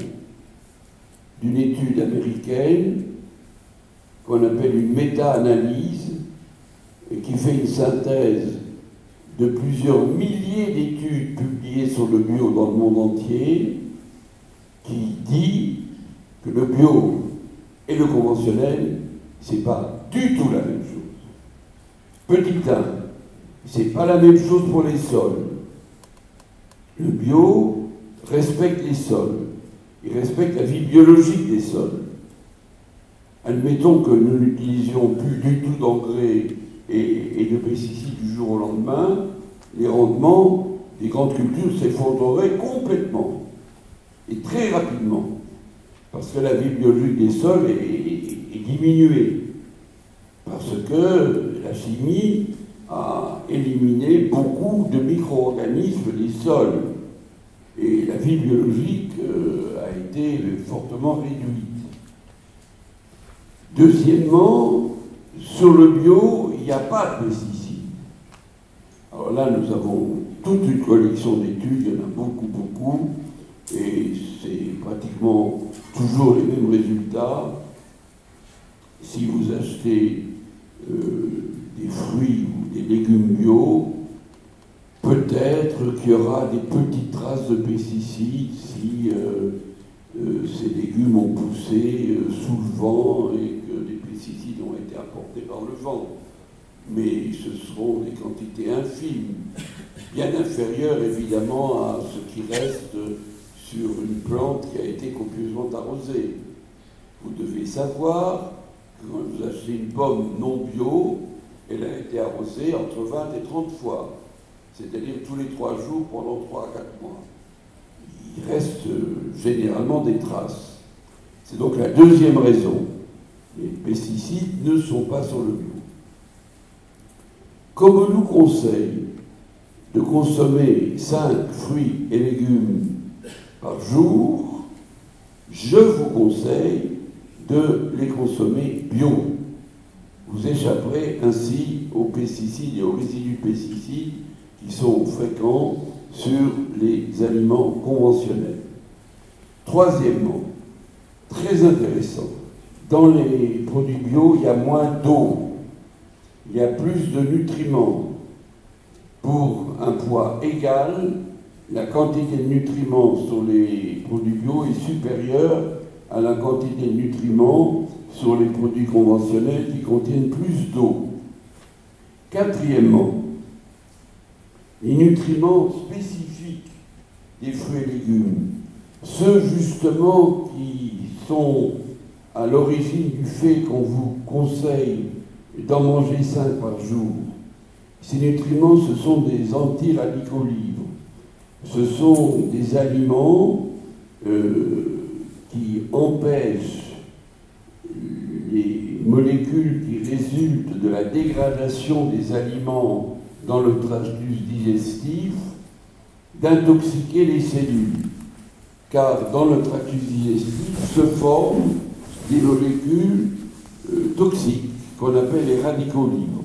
d'une étude américaine qu'on appelle une méta-analyse et qui fait une synthèse de plusieurs milliers d'études publiées sur le bio dans le monde entier, qui dit que le bio et le conventionnel, c'est pas du tout la même chose. Petit 1, c'est pas la même chose pour les sols. Le bio respecte les sols, il respecte la vie biologique des sols. Admettons que nous n'utilisions plus du tout d'engrais et de pesticides du jour au lendemain, les rendements des grandes cultures s'effondreraient complètement et très rapidement, parce que la vie biologique des sols est diminuée, parce que la chimie a éliminé beaucoup de micro-organismes des sols et la vie biologique a été fortement réduite. Deuxièmement, sur le bio, il n'y a pas de pesticides. Alors là, nous avons toute une collection d'études, il y en a beaucoup, et c'est pratiquement toujours les mêmes résultats. Si vous achetez des fruits ou des légumes bio, peut-être qu'il y aura des petites traces de pesticides si ces légumes ont poussé sous le vent et que des pesticides ont été apportés par le vent. Mais ce seront des quantités infimes, bien inférieures évidemment à ce qui reste sur une plante qui a été copieusement arrosée. Vous devez savoir que quand vous achetez une pomme non bio, elle a été arrosée entre 20 et 30 fois, c'est-à-dire tous les 3 jours pendant 3 à 4 mois. Il reste généralement des traces. C'est donc la deuxième raison. Les pesticides ne sont pas sur le bio. Comme on nous conseille de consommer 5 fruits et légumes par jour, je vous conseille de les consommer bio. Vous échapperez ainsi aux pesticides et aux résidus de pesticides qui sont fréquents sur les aliments conventionnels. Troisièmement, très intéressant, dans les produits bio, il y a moins d'eau, il y a plus de nutriments. Pour un poids égal, la quantité de nutriments sur les produits bio est supérieure à la quantité de nutriments sur les produits conventionnels qui contiennent plus d'eau. Quatrièmement, les nutriments spécifiques des fruits et légumes, ceux justement qui sont à l'origine du fait qu'on vous conseille d'en manger 5 par jour. Ces nutriments, ce sont des antiradicaux libres. Ce sont des aliments qui empêchent les molécules qui résultent de la dégradation des aliments dans le tractus digestif d'intoxiquer les cellules. Car dans le tractus digestif se forment des molécules toxiques qu'on appelle les radicaux libres.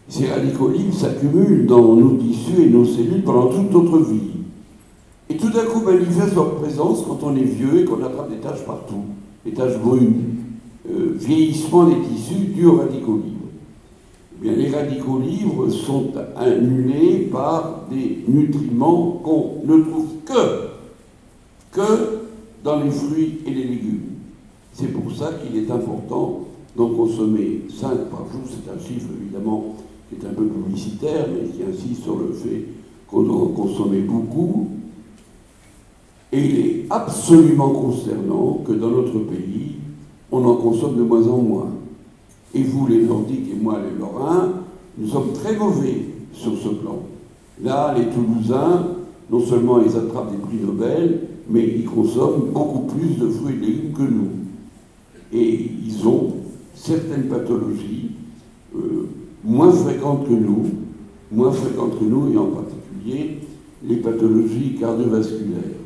Ces radicaux libres s'accumulent dans nos tissus et nos cellules pendant toute notre vie. Et tout d'un coup manifestent leur présence quand on est vieux et qu'on attrape des taches partout, des taches brunes. Vieillissement des tissus dû aux radicaux libres. Eh bien, les radicaux libres sont annulés par des nutriments qu'on ne trouve que dans les fruits et les légumes. C'est pour ça qu'il est important d'en consommer 5 par jour. C'est un chiffre évidemment qui est un peu publicitaire, mais qui insiste sur le fait qu'on doit en consommer beaucoup. Et il est absolument concernant que dans notre pays, on en consomme de moins en moins. Et vous, les Nordiques, et moi, les Lorrains, nous sommes très mauvais sur ce plan. Là, les Toulousains, non seulement ils attrapent des prix Nobel, mais ils consomment beaucoup plus de fruits et de légumes que nous. Et ils ont certaines pathologies moins fréquentes que nous, et en particulier les pathologies cardiovasculaires.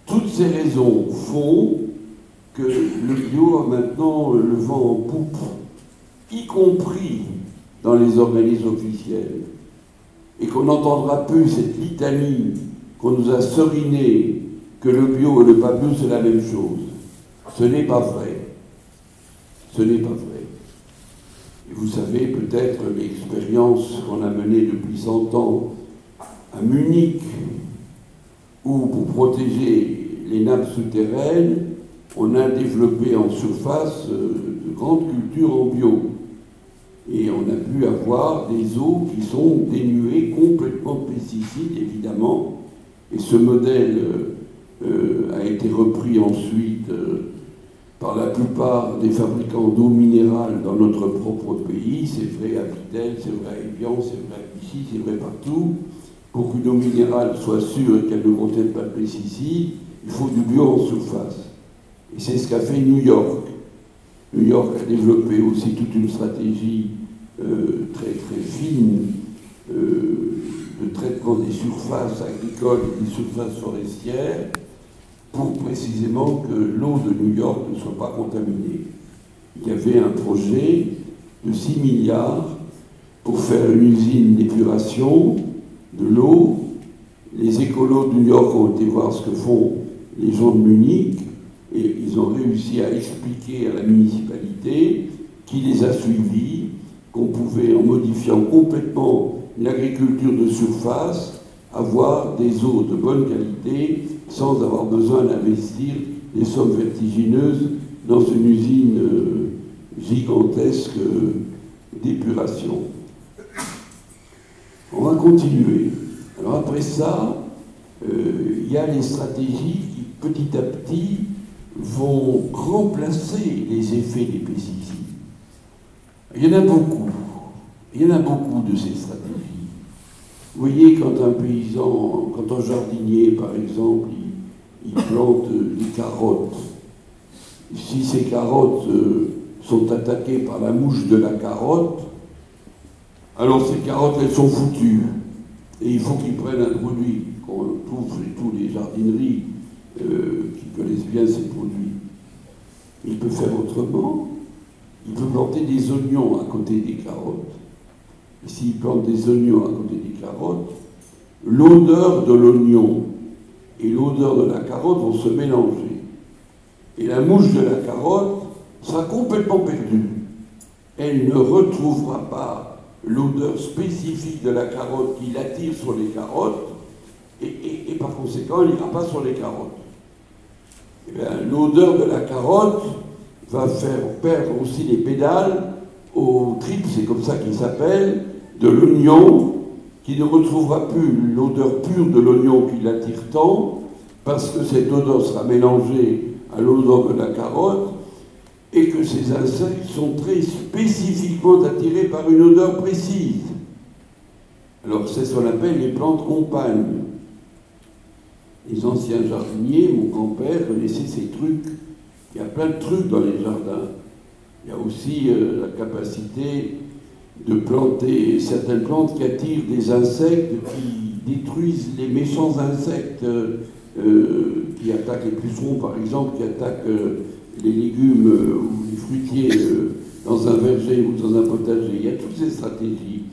Toutes ces raisons font que le bio a maintenant le vent en poupe, y compris dans les organismes officiels, et qu'on n'entendra plus cette litanie qu'on nous a serinée que le bio et le pas bio c'est la même chose. Ce n'est pas vrai. Ce n'est pas vrai. Et vous savez peut-être l'expérience qu'on a menée depuis 100 ans à Munich, où pour protéger les nappes souterraines, on a développé en surface de grandes cultures en bio. Et on a pu avoir des eaux qui sont dénuées complètement de pesticides, évidemment. Et ce modèle a été repris ensuite par la plupart des fabricants d'eau minérale dans notre propre pays. C'est vrai à Vitel, c'est vrai à Evian, c'est vrai ici, c'est vrai partout. Pour qu'une eau minérale soit sûre et qu'elle ne contienne pas de pesticides, il faut du bio en surface. Et c'est ce qu'a fait New York. New York a développé aussi toute une stratégie très très fine de traitement des surfaces agricoles et des surfaces forestières pour précisément que l'eau de New York ne soit pas contaminée. Il y avait un projet de 6 milliards pour faire une usine d'épuration de l'eau. Les écolos de New York ont été voir ce que font les gens de Munich et ils ont réussi à expliquer à la municipalité qui les a suivis qu'on pouvait, en modifiant complètement l'agriculture de surface, avoir des eaux de bonne qualité sans avoir besoin d'investir des sommes vertigineuses dans une usine gigantesque d'épuration. On va continuer. Alors après ça, il y a les stratégies qui petit à petit vont remplacer les effets des pesticides. Il y en a beaucoup. Il y en a beaucoup de ces stratégies. Vous voyez, quand un paysan, quand un jardinier, par exemple, il plante des carottes, si ces carottes sont attaquées par la mouche de la carotte, alors ces carottes, elles sont foutues. Et il faut qu'ils prennent un produit qu'on trouve chez tous les jardineries qui connaissent bien ces produits. Il peut faire autrement. Il peut planter des oignons à côté des carottes. s'il plante des oignons à côté des carottes, l'odeur de l'oignon et l'odeur de la carotte vont se mélanger. Et la mouche de la carotte sera complètement perdue. Elle ne retrouvera pas l'odeur spécifique de la carotte qui l'attire sur les carottes, et par conséquent, elle n'ira pas sur les carottes. L'odeur de la carotte va faire perdre aussi les pédales aux tripes, c'est comme ça qu'il s'appelle, de l'oignon, qui ne retrouvera plus l'odeur pure de l'oignon qui l'attire tant, parce que cette odeur sera mélangée à l'odeur de la carotte, et que ces insectes sont très spécifiquement attirés par une odeur précise. Alors c'est ce qu'on appelle les plantes compagnes. Les anciens jardiniers, mon grand-père, connaissaient ces trucs. Il y a plein de trucs dans les jardins. Il y a aussi la capacité de planter certaines plantes qui attirent des insectes qui détruisent les méchants insectes qui attaquent les pucerons, par exemple, qui attaquent les légumes ou les fruitiers dans un verger ou dans un potager. Il y a toutes ces stratégies.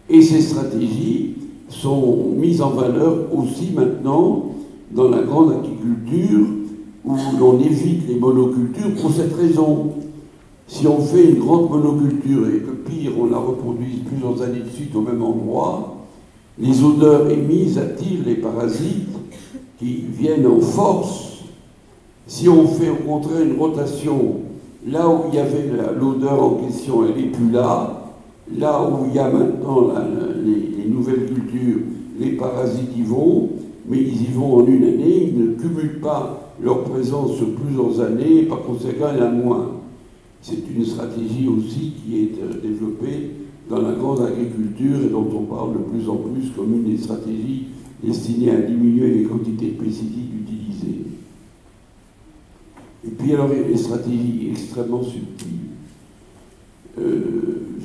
Et ces stratégies sont mises en valeur aussi maintenant dans la grande agriculture, où l'on évite les monocultures pour cette raison. Si on fait une grande monoculture et que pire, on la reproduise plusieurs années de suite au même endroit, les odeurs émises attirent les parasites qui viennent en force. Si on fait au contraire une rotation, là où il y avait l'odeur en question, elle n'est plus là. Là où il y a maintenant les nouvelles cultures, les parasites y vont, mais ils y vont en une année, ils ne cumulent pas leur présence sur plusieurs années, et par conséquent, il y en a moins. C'est une stratégie aussi qui est développée dans la grande agriculture et dont on parle de plus en plus comme une des stratégies destinées à diminuer les quantités de pesticides utilisées. Et puis alors, il y a des stratégies extrêmement subtiles.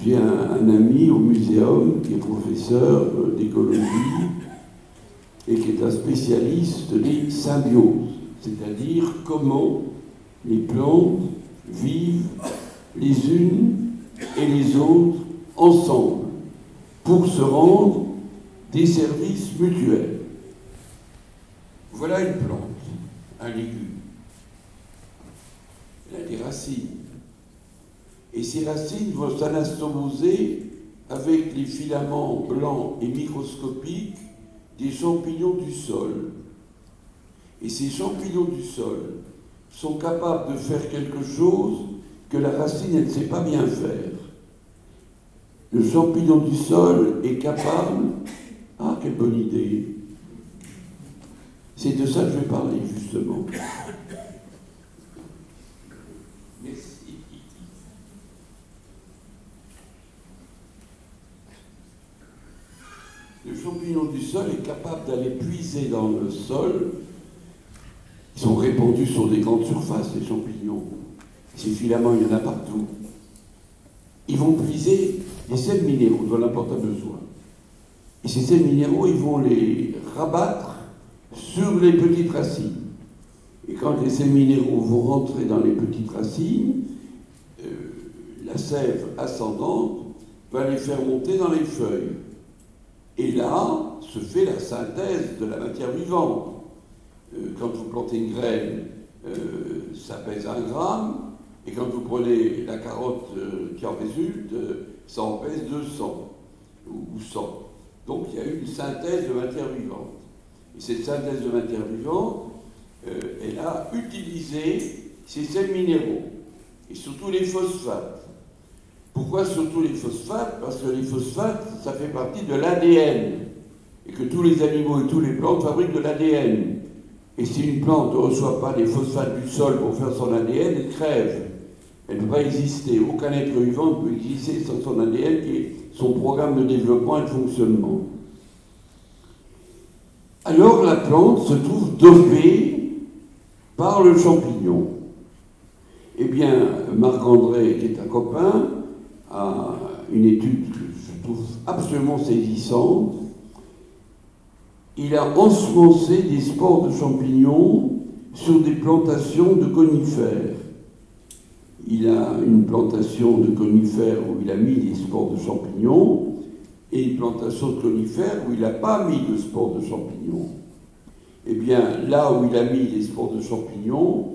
J'ai un ami au muséum qui est professeur d'écologie et qui est un spécialiste des symbioses, c'est-à-dire comment les plantes vivent les unes et les autres ensemble pour se rendre des services mutuels. Voilà une plante, un légume. Elle a des racines. Et ces racines vont s'anastomoser avec les filaments blancs et microscopiques des champignons du sol. Et ces champignons du sol sont capables de faire quelque chose que la racine, elle ne sait pas bien faire. Le champignon du sol est capable... Ah, quelle bonne idée! C'est de ça que je vais parler, justement. Merci. Le champignon du sol est capable d'aller puiser dans le sol. Ils sont répandus sur des grandes surfaces, les champignons. Ces filaments, il y en a partout. Ils vont puiser des sels minéraux dont la plante a besoin. Et ces sels minéraux, ils vont les rabattre sur les petites racines. Et quand les sels minéraux vont rentrer dans les petites racines, la sève ascendante va les faire monter dans les feuilles. Et là, se fait la synthèse de la matière vivante. Quand vous plantez une graine, ça pèse 1 gramme, et quand vous prenez la carotte qui en résulte, ça en pèse 200 ou 100. Donc il y a eu une synthèse de matière vivante. Et cette synthèse de matière vivante, elle a utilisé ces sels minéraux, et surtout les phosphates. Pourquoi surtout les phosphates? Parce que les phosphates, ça fait partie de l'ADN, et que tous les animaux et toutes les plantes fabriquent de l'ADN. Et si une plante ne reçoit pas les phosphates du sol pour faire son ADN, elle crève. Elle ne peut pas exister. Aucun être vivant ne peut exister sans son ADN qui est son programme de développement et de fonctionnement. Alors la plante se trouve dopée par le champignon. Eh bien, Marc-André, qui est un copain, a une étude que je trouve absolument saisissante. Il a ensemencé des spores de champignons sur des plantations de conifères. Il a une plantation de conifères où il a mis des spores de champignons, et une plantation de conifères où il n'a pas mis de spores de champignons. Eh bien, là où il a mis des spores de champignons,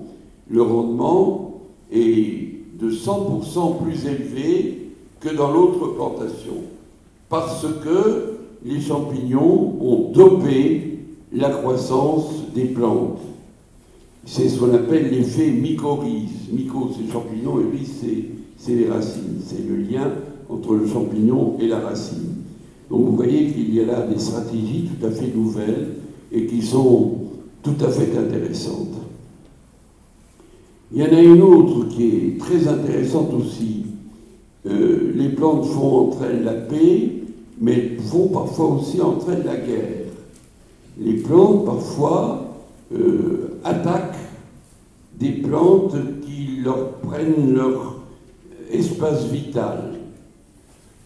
le rendement est de 100% plus élevé que dans l'autre plantation, parce que les champignons ont dopé la croissance des plantes. C'est ce qu'on appelle l'effet mycorhize. Myco, c'est le champignon, et rhize, c'est les racines. C'est le lien entre le champignon et la racine. Donc vous voyez qu'il y a là des stratégies tout à fait nouvelles et qui sont tout à fait intéressantes. Il y en a une autre qui est très intéressante aussi. Les plantes font entre elles la paix, mais elles font parfois aussi entre elles la guerre. Les plantes, parfois, attaquent des plantes qui leur prennent leur espace vital.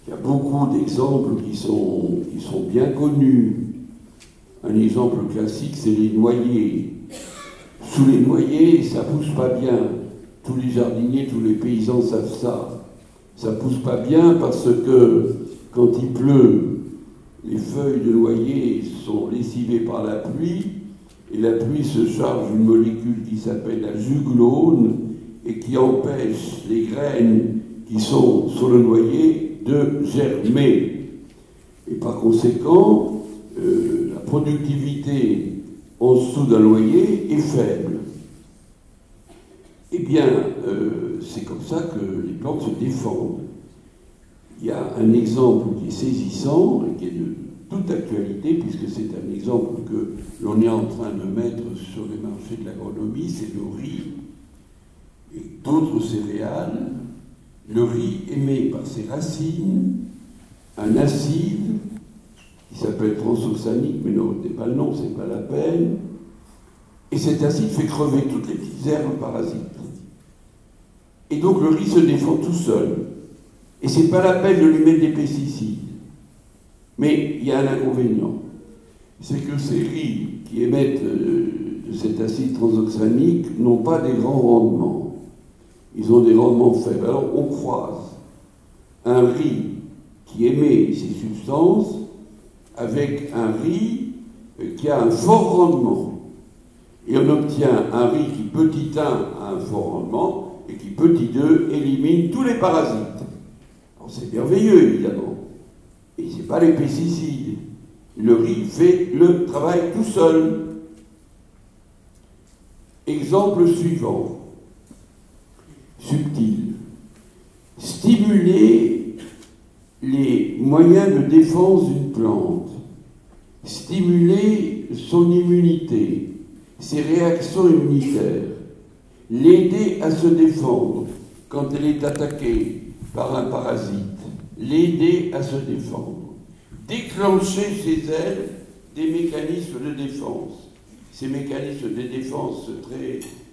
Il y a beaucoup d'exemples qui sont bien connus. Un exemple classique, c'est les noyers. Sous les noyers, ça ne pousse pas bien. Tous les jardiniers, tous les paysans savent ça. Ça ne pousse pas bien parce que quand il pleut, les feuilles de noyer sont lessivées par la pluie, et la pluie se charge d'une molécule qui s'appelle la juglone et qui empêche les graines qui sont sur le noyer de germer. Et par conséquent, la productivité en dessous d'un noyer est faible. Eh bien, c'est comme ça que les plantes se défendent. Il y a un exemple qui est saisissant et qui est de toute actualité, puisque c'est un exemple que l'on est en train de mettre sur les marchés de l'agronomie, c'est le riz et d'autres céréales. Le riz émet par ses racines un acide qui s'appelle transoxanique, mais ne retenez pas le nom, c'est pas la peine. Et cet acide fait crever toutes les petites herbes parasites. Et donc le riz se défend tout seul. Et c'est pas la peine de lui mettre des pesticides. Mais il y a un inconvénient. C'est que ces riz qui émettent de cet acide transoxanique n'ont pas des grands rendements. Ils ont des rendements faibles. Alors on croise un riz qui émet ces substances avec un riz qui a un fort rendement. Et on obtient un riz qui, petit 1, a un fort rendement et qui, petit 2, élimine tous les parasites. Alors c'est merveilleux, évidemment. Et ce n'est pas les pesticides. Le riz fait le travail tout seul. Exemple suivant. Subtil. Stimuler les moyens de défense d'une plante. Stimuler son immunité, ses réactions immunitaires. L'aider à se défendre quand elle est attaquée par un parasite. L'aider à se défendre. Déclencher chez elle des mécanismes de défense. Ces mécanismes de défense,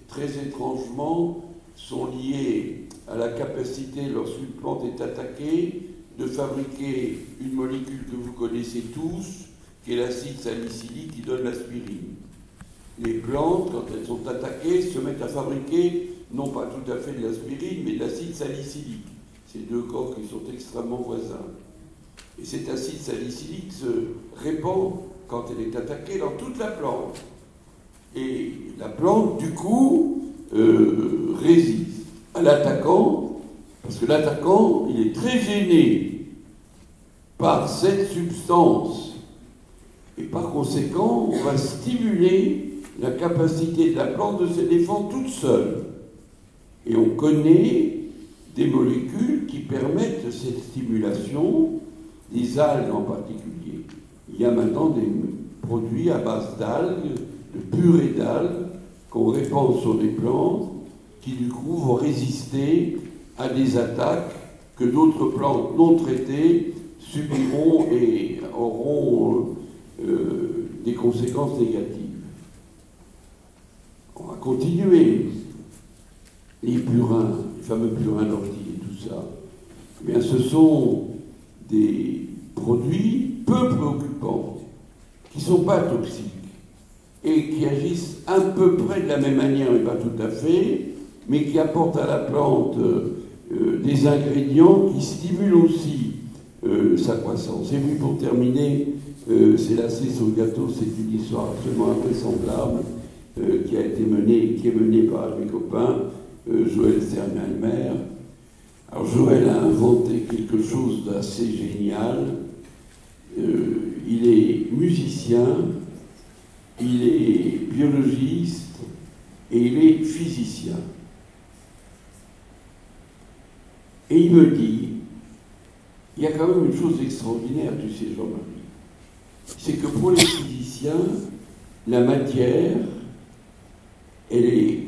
très étrangement, sont liés à la capacité, lorsqu'une plante est attaquée, de fabriquer une molécule que vous connaissez tous, qui est l'acide salicylique qui donne l'aspirine. Les plantes, quand elles sont attaquées, se mettent à fabriquer, non pas tout à fait de l'aspirine, mais de l'acide salicylique. Ces deux corps qui sont extrêmement voisins. Et cet acide salicylique se répand quand elle est attaquée dans toute la plante. Et la plante, du coup, résiste à l'attaquant, parce que l'attaquant, il est très gêné par cette substance. Et par conséquent, on va stimuler la capacité de la plante de se défendre toute seule. Et on connaît des molécules qui permettent cette stimulation, des algues en particulier. Il y a maintenant des produits à base d'algues, de purée d'algues, qu'on répand sur des plantes, qui du coup vont résister à des attaques que d'autres plantes non traitées subiront et auront des conséquences négatives. On va continuer. Les purins, les fameux purins d'ortie et tout ça, eh bien, ce sont des produits peu préoccupants, qui ne sont pas toxiques, et qui agissent à peu près de la même manière, mais pas tout à fait, mais qui apportent à la plante des ingrédients qui stimulent aussi sa croissance. Et puis pour terminer, c'est la cerise sur le gâteau, c'est une histoire absolument invraisemblable qui est menée par mes copains, Joël Sternheimer. Alors Joël a inventé quelque chose d'assez génial. Il est musicien, il est biologiste et il est physicien. Et il me dit, il y a quand même une chose extraordinaire, tu sais, Jean-Marie, c'est que pour les physiciens, la matière, elle est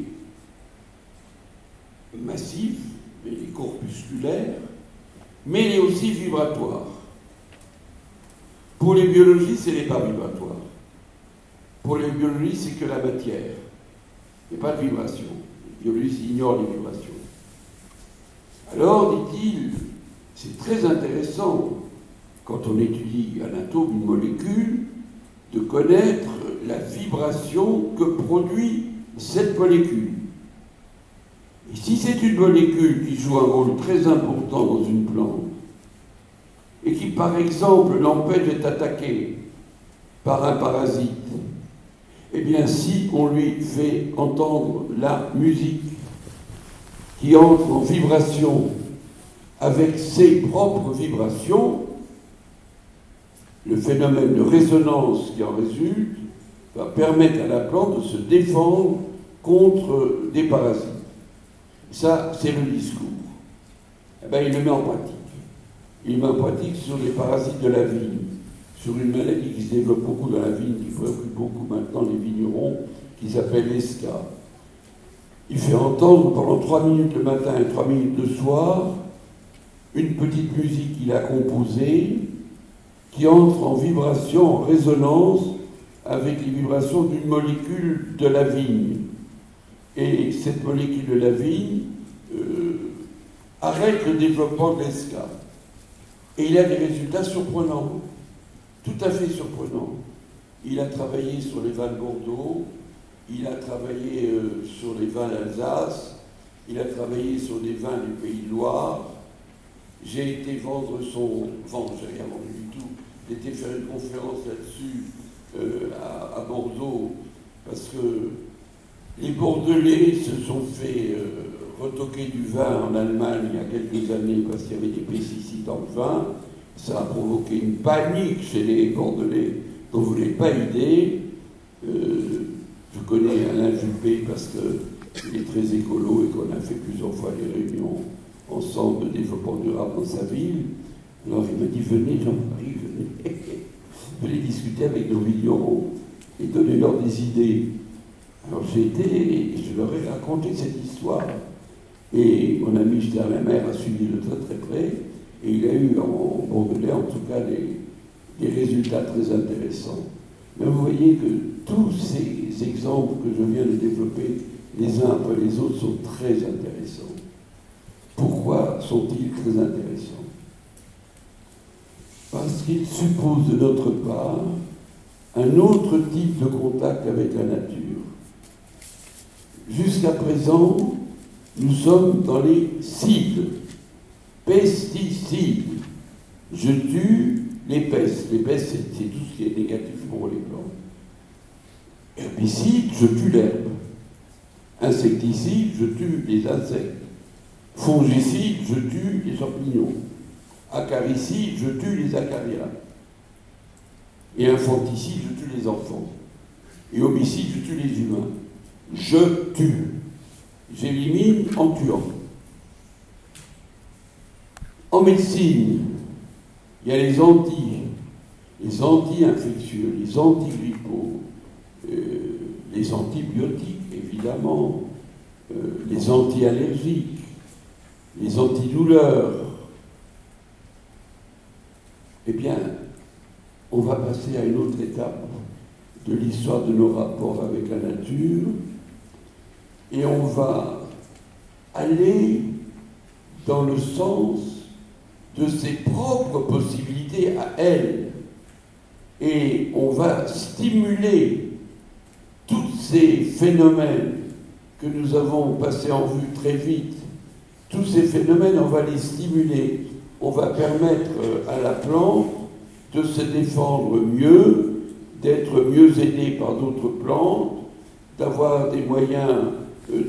massive, elle est corpusculaire, mais elle est aussi vibratoire. Pour les biologistes, elle n'est pas vibratoire. Pour les biologistes, c'est que la matière. Il n'y a pas de vibration. Les biologistes ignorent les vibrations. Alors, dit-il, c'est très intéressant, quand on étudie un atome, une molécule, de connaître la vibration que produit cette molécule. Et si c'est une molécule qui joue un rôle très important dans une plante, et qui, par exemple, l'empêche d'être attaquée par un parasite, eh bien, si on lui fait entendre la musique qui entre en vibration avec ses propres vibrations, le phénomène de résonance qui en résulte va permettre à la plante de se défendre contre des parasites. Ça, c'est le discours. Eh bien, il le met en pratique. Il met en pratique sur les parasites de la vigne, sur une maladie qui se développe beaucoup dans la vigne, qui préoccupe beaucoup maintenant les vignerons, qui s'appelle l'ESCA. Il fait entendre pendant 3 minutes le matin et 3 minutes le soir une petite musique qu'il a composée, qui entre en vibration, en résonance avec les vibrations d'une molécule de la vigne. Et cette molécule de la vigne arrête le développement de l'ESCA. Et il a des résultats surprenants, tout à fait surprenants. Il a travaillé sur les vins de Bordeaux, il a travaillé sur les vins d'Alsace, il a travaillé sur des vins du Pays de Loire. J'ai été vendre son... Enfin, je n'ai rien vendu du tout. J'ai été faire une conférence là-dessus à Bordeaux, parce que les Bordelais se sont fait retoquer du vin en Allemagne il y a quelques années parce qu'il y avait des pesticides dans le vin. Ça a provoqué une panique chez les Bordelais dont vous n'avez pas idée. Je connais Alain Juppé parce qu'il est très écolo et qu'on a fait plusieurs fois des réunions ensemble de développement durable dans sa ville. Alors il m'a dit, venez Jean-Marie, venez. Venez discuter avec nos vignerons et donnez-leur des idées. Alors j'ai été et je leur ai raconté cette histoire. Et mon ami Sternheimer a suivi de très très près. Et il a eu en Bordelais, en tout cas, des résultats très intéressants. Mais vous voyez que tous ces exemples que je viens de développer, les uns après les autres, sont très intéressants. Pourquoi sont-ils très intéressants? Parce qu'ils supposent de notre part un autre type de contact avec la nature. Jusqu'à présent, nous sommes dans les cides, pesticides. Je tue les pestes. Les pestes, c'est tout ce qui est négatif pour les plantes. Herbicide, je tue l'herbe. Insecticide, je tue les insectes. Fongicide, je tue les champignons. Acaricide, je tue les acariens. Et infanticide, je tue les enfants. Et homicide, je tue les humains. Je tue. J'élimine en tuant. En médecine, il y a les anti-infectieux, les antigrippaux, les antibiotiques, évidemment, les anti-allergiques, les antidouleurs. Eh bien, on va passer à une autre étape de l'histoire de nos rapports avec la nature, et on va aller dans le sens de ses propres possibilités à elle. Et on va stimuler tous ces phénomènes que nous avons passés en vue très vite. Tous ces phénomènes, on va les stimuler. on va permettre à la plante de se défendre mieux, d'être mieux aidée par d'autres plantes, d'avoir des moyens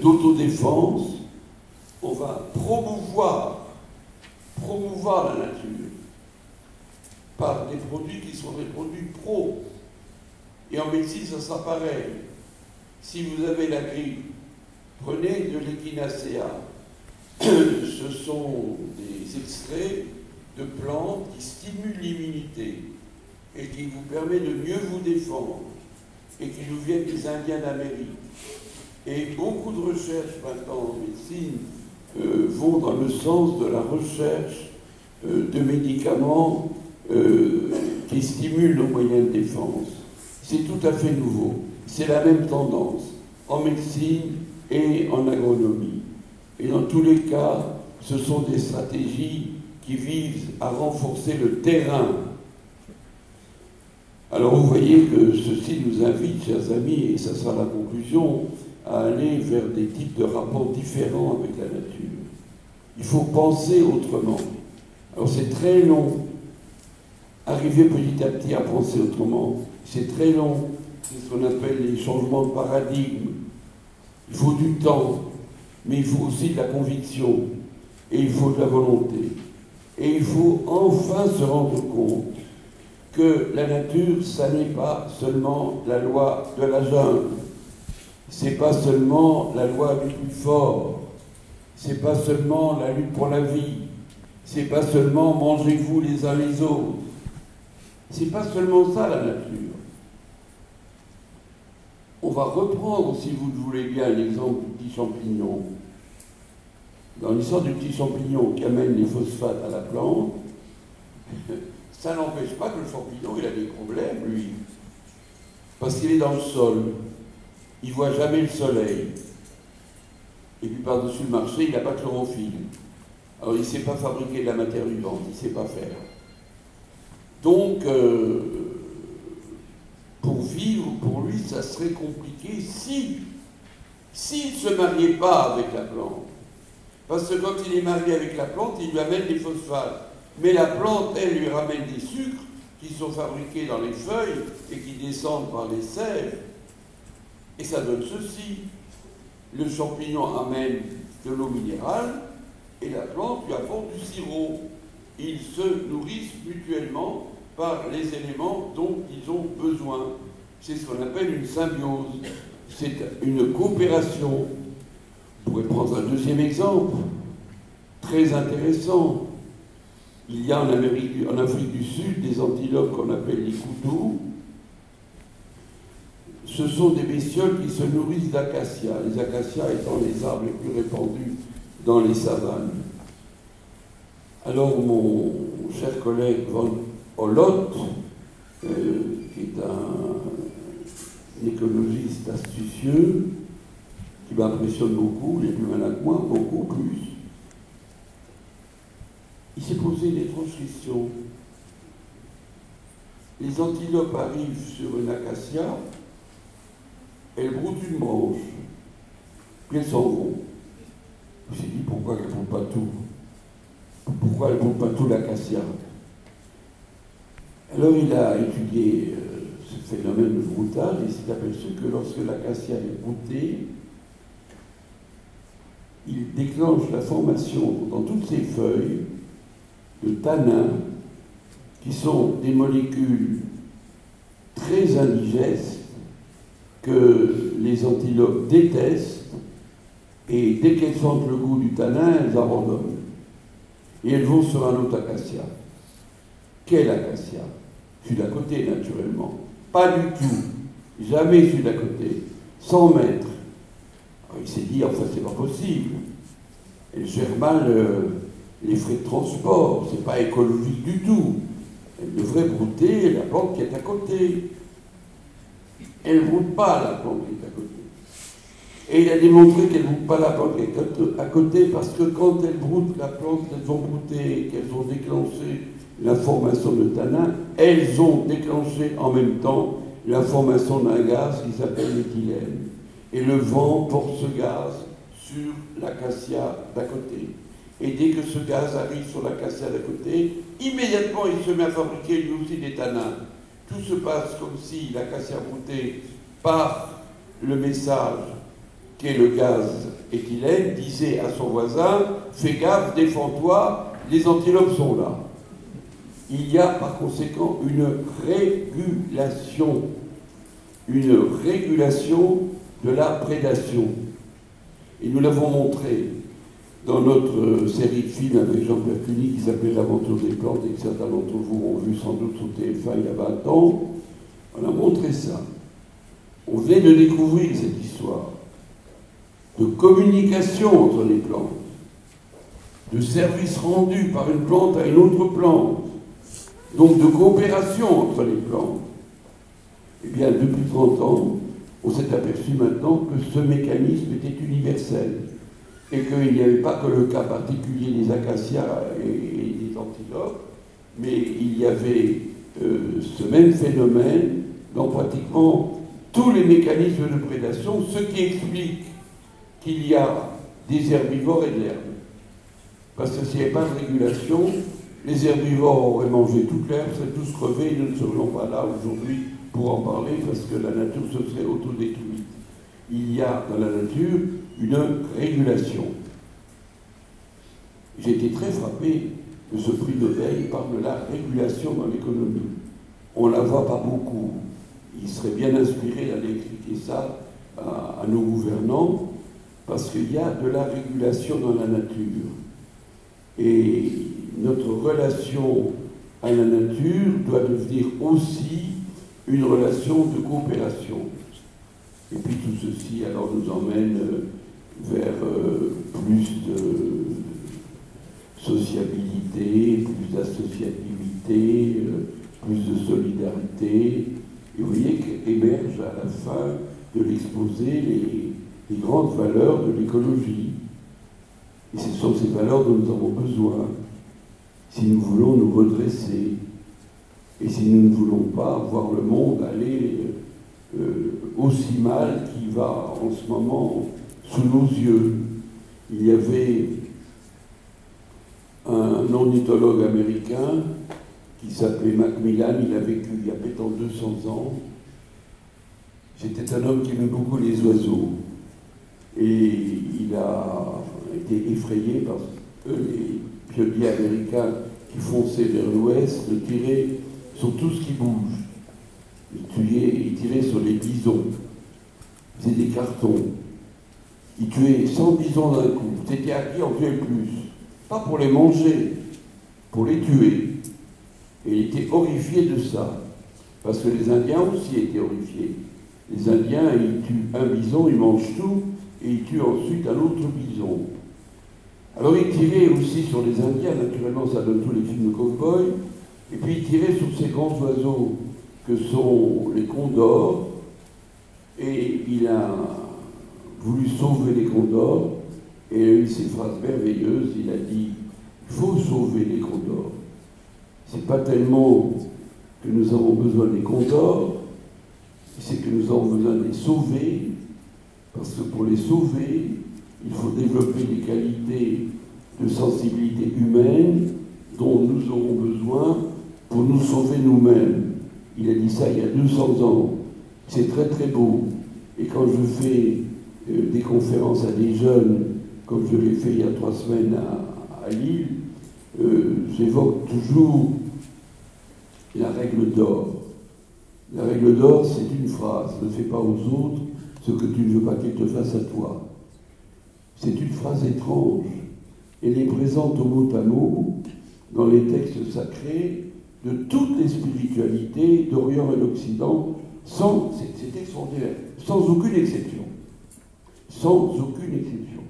d'autodéfense. On va promouvoir la nature par des produits qui sont des produits pro. Et en médecine, ça sera pareil. Si vous avez la grippe, prenez de l'Echinacea. Ce sont des extraits de plantes qui stimulent l'immunité et qui vous permettent de mieux vous défendre et qui nous viennent des Indiens d'Amérique. Et beaucoup de recherches maintenant en médecine vont dans le sens de la recherche de médicaments qui stimulent nos moyens de défense. C'est tout à fait nouveau. C'est la même tendance en médecine et en agronomie. Et dans tous les cas, ce sont des stratégies qui visent à renforcer le terrain. Alors vous voyez que ceci nous invite, chers amis, et ça sera la conclusion, à aller vers des types de rapports différents avec la nature. Il faut penser autrement. Alors c'est très long. Arriver petit à petit à penser autrement, c'est très long. C'est ce qu'on appelle les changements de paradigme. Il faut du temps, mais il faut aussi de la conviction, et il faut de la volonté. Et il faut enfin se rendre compte que la nature, ça n'est pas seulement la loi de la jungle, c'est pas seulement la loi du plus fort, c'est pas seulement la lutte pour la vie, c'est pas seulement mangez-vous les uns les autres, c'est pas seulement ça la nature. On va reprendre, si vous le voulez bien, l'exemple du petit champignon. Dans l'histoire du petit champignon qui amène les phosphates à la plante, ça n'empêche pas que le champignon, il a des problèmes, lui. Parce qu'il est dans le sol. Il ne voit jamais le soleil. Et puis par-dessus le marché, il n'a pas de chlorophylle. Alors il ne sait pas fabriquer de la matière vivante, il ne sait pas faire. Donc, pour vivre, pour lui, ça serait compliqué s'il ne se mariait pas avec la plante. Parce que quand il est marié avec la plante, il lui amène des phosphates. Mais la plante, elle, lui ramène des sucres qui sont fabriqués dans les feuilles et qui descendent par les sèves. Et ça donne ceci. Le champignon amène de l'eau minérale et la plante lui apporte du sirop. Ils se nourrissent mutuellement par les éléments dont ils ont besoin. C'est ce qu'on appelle une symbiose. C'est une coopération. Vous pourrez prendre un deuxième exemple, très intéressant. Il y a en Afrique du Sud des antilopes qu'on appelle les koudous. Ce sont des bestioles qui se nourrissent d'acacias, les acacias étant les arbres les plus répandus dans les savanes. Alors mon cher collègue Van Holot, qui est un écologiste astucieux, qui m'impressionne beaucoup, il est plus malin que moi, beaucoup plus, il s'est posé une étrange question. Les antilopes arrivent sur une acacia, elles broutent une branche, puis elles s'en vont. Je me suis dit, pourquoi elles ne broutent pas tout? Pourquoi elles ne broutent pas tout l'acacia? Alors il a étudié ce phénomène de broutage et s'est aperçu que lorsque l'acacia est broutée, il déclenche la formation dans toutes ses feuilles de tanins qui sont des molécules très indigestes que les antilopes détestent et dès qu'elles sentent le goût du tanin, elles abandonnent. Et elles vont sur un autre acacia. Quel acacia? Celui d'à côté, naturellement. Pas du tout. Jamais celui d'à côté. 100 mètres. Alors, il s'est dit, enfin, c'est pas possible. Elle gère mal les frais de transport. C'est pas écologique du tout. Elle devrait brouter la plante qui est à côté. Elle ne broute pas la plante qui est à côté. Et il a démontré qu'elle ne broute pas la plante qui est à côté parce que quand elles broutent la plante, elles ont brouté, qu'elles ont déclenché la formation de tanin, elles ont déclenché en même temps la formation d'un gaz qui s'appelle l'éthylène. Et le vent porte ce gaz sur l'acacia d'à côté. Et dès que ce gaz arrive sur l'acacia d'à côté, immédiatement il se met à fabriquer lui aussi des tanins. Tout se passe comme si l'acacia brouté, par le message qu'est le gaz éthylène, disait à son voisin « Fais gaffe, défends-toi, les antilopes sont là ». Il y a par conséquent une régulation de la prédation. Et nous l'avons montré dans notre série de films avec Jean-Pierre Cuny qui s'appelait L'aventure des plantes et que certains d'entre vous ont vu sans doute sur TF1 il y a 20 ans. On a montré ça. On vient de découvrir cette histoire de communication entre les plantes, de service rendu par une plante à une autre plante, donc de coopération entre les plantes. Eh bien, depuis 30 ans, on s'est aperçu maintenant que ce mécanisme était universel et qu'il n'y avait pas que le cas particulier des acacias et des antilopes, mais il y avait ce même phénomène dans pratiquement tous les mécanismes de prédation, ce qui explique qu'il y a des herbivores et de l'herbe. Parce que s'il n'y avait pas de régulation, les herbivores auraient mangé toute l'herbe, seraient tous crevés, et nous ne serions pas là aujourd'hui pour en parler, parce que la nature se serait autodétruite. Il y a dans la nature une régulation. J'ai été très frappé de ce prix Nobel. Il parle de la régulation dans l'économie. On ne la voit pas beaucoup. Il serait bien inspiré d'aller expliquer ça à nos gouvernants, parce qu'il y a de la régulation dans la nature. Et notre relation à la nature doit devenir aussi une relation de coopération. Et puis tout ceci alors nous emmène vers plus de sociabilité, plus d'associativité, plus de solidarité. Et vous voyez qu'émergent à la fin de l'exposé les grandes valeurs de l'écologie. Et ce sont ces valeurs dont nous avons besoin si nous voulons nous redresser et si nous ne voulons pas voir le monde aller aussi mal qu'il va en ce moment sous nos yeux. Il y avait un ornithologue américain qui s'appelait Macmillan, il a vécu il y a pétant 200 ans. C'était un homme qui aimait beaucoup les oiseaux. Et il a été effrayé parce que les pionniers américains qui fonçaient vers l'ouest le tiraient sur tout ce qui bouge. Ils tiraient sur les bisons. Ils faisaient des cartons. Ils tuaient 100 bisons d'un coup. C'était acquis, en tuait plus. Pas pour les manger, pour les tuer. Et il était horrifié de ça. Parce que les Indiens aussi étaient horrifiés. Les Indiens, ils tuent un bison, ils mangent tout, et ils tuent ensuite un autre bison. Alors ils tiraient aussi sur les Indiens, naturellement ça donne tous les films de cow-boys, et puis ils tiraient sur ces grands oiseaux que sont les condors, et il a voulu sauver les condors, et il a eu ces phrases merveilleuses, il a dit « il faut sauver les condors ». C'est pas tellement que nous avons besoin des condors, c'est que nous avons besoin de les sauver, parce que pour les sauver, il faut développer des qualités de sensibilité humaine dont nous aurons besoin pour nous sauver nous-mêmes. Il a dit ça il y a 200 ans. C'est très très beau. Et quand je fais des conférences à des jeunes, comme je l'ai fait il y a 3 semaines à Lille, j'évoque toujours la règle d'or. La règle d'or, c'est une phrase. Ne fais pas aux autres ce que tu ne veux pas qu'ils te fassent à toi. C'est une phrase étrange. Elle est présente au mot à mot dans les textes sacrés de toutes les spiritualités d'Orient et d'Occident, c'est extraordinaire, sans aucune exception. Sans aucune exception.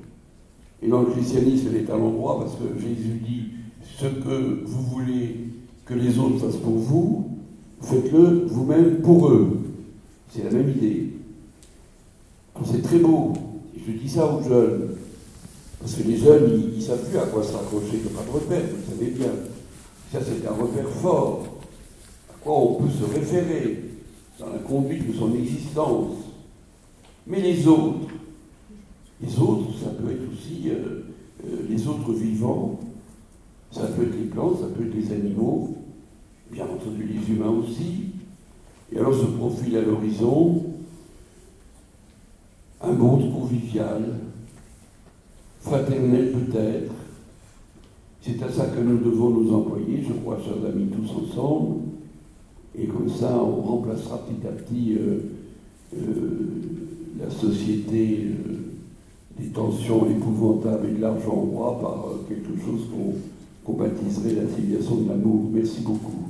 Et dans le christianisme, elle est à l'endroit parce que Jésus dit ce que vous voulez que les autres fassent pour vous, faites-le vous-même pour eux. C'est la même idée. C'est très beau. Et je dis ça aux jeunes. Parce que les jeunes, ils ne savent plus à quoi se raccrocher. Il n'y a pas de repère, vous le savez bien. Ça, c'est un repère fort. À quoi on peut se référer dans la conduite de son existence. Mais les autres, ça peut être aussi les autres vivants. Ça peut être les plantes, ça peut être les animaux, bien entendu les humains aussi. Et alors se profile à l'horizon un monde convivial, fraternel peut-être. C'est à ça que nous devons nous employer, je crois, chers amis, tous ensemble. Et comme ça, on remplacera petit à petit la société des tensions épouvantables et de l'argent roi par quelque chose qu'on baptiserait la civilisation de l'amour. Merci beaucoup.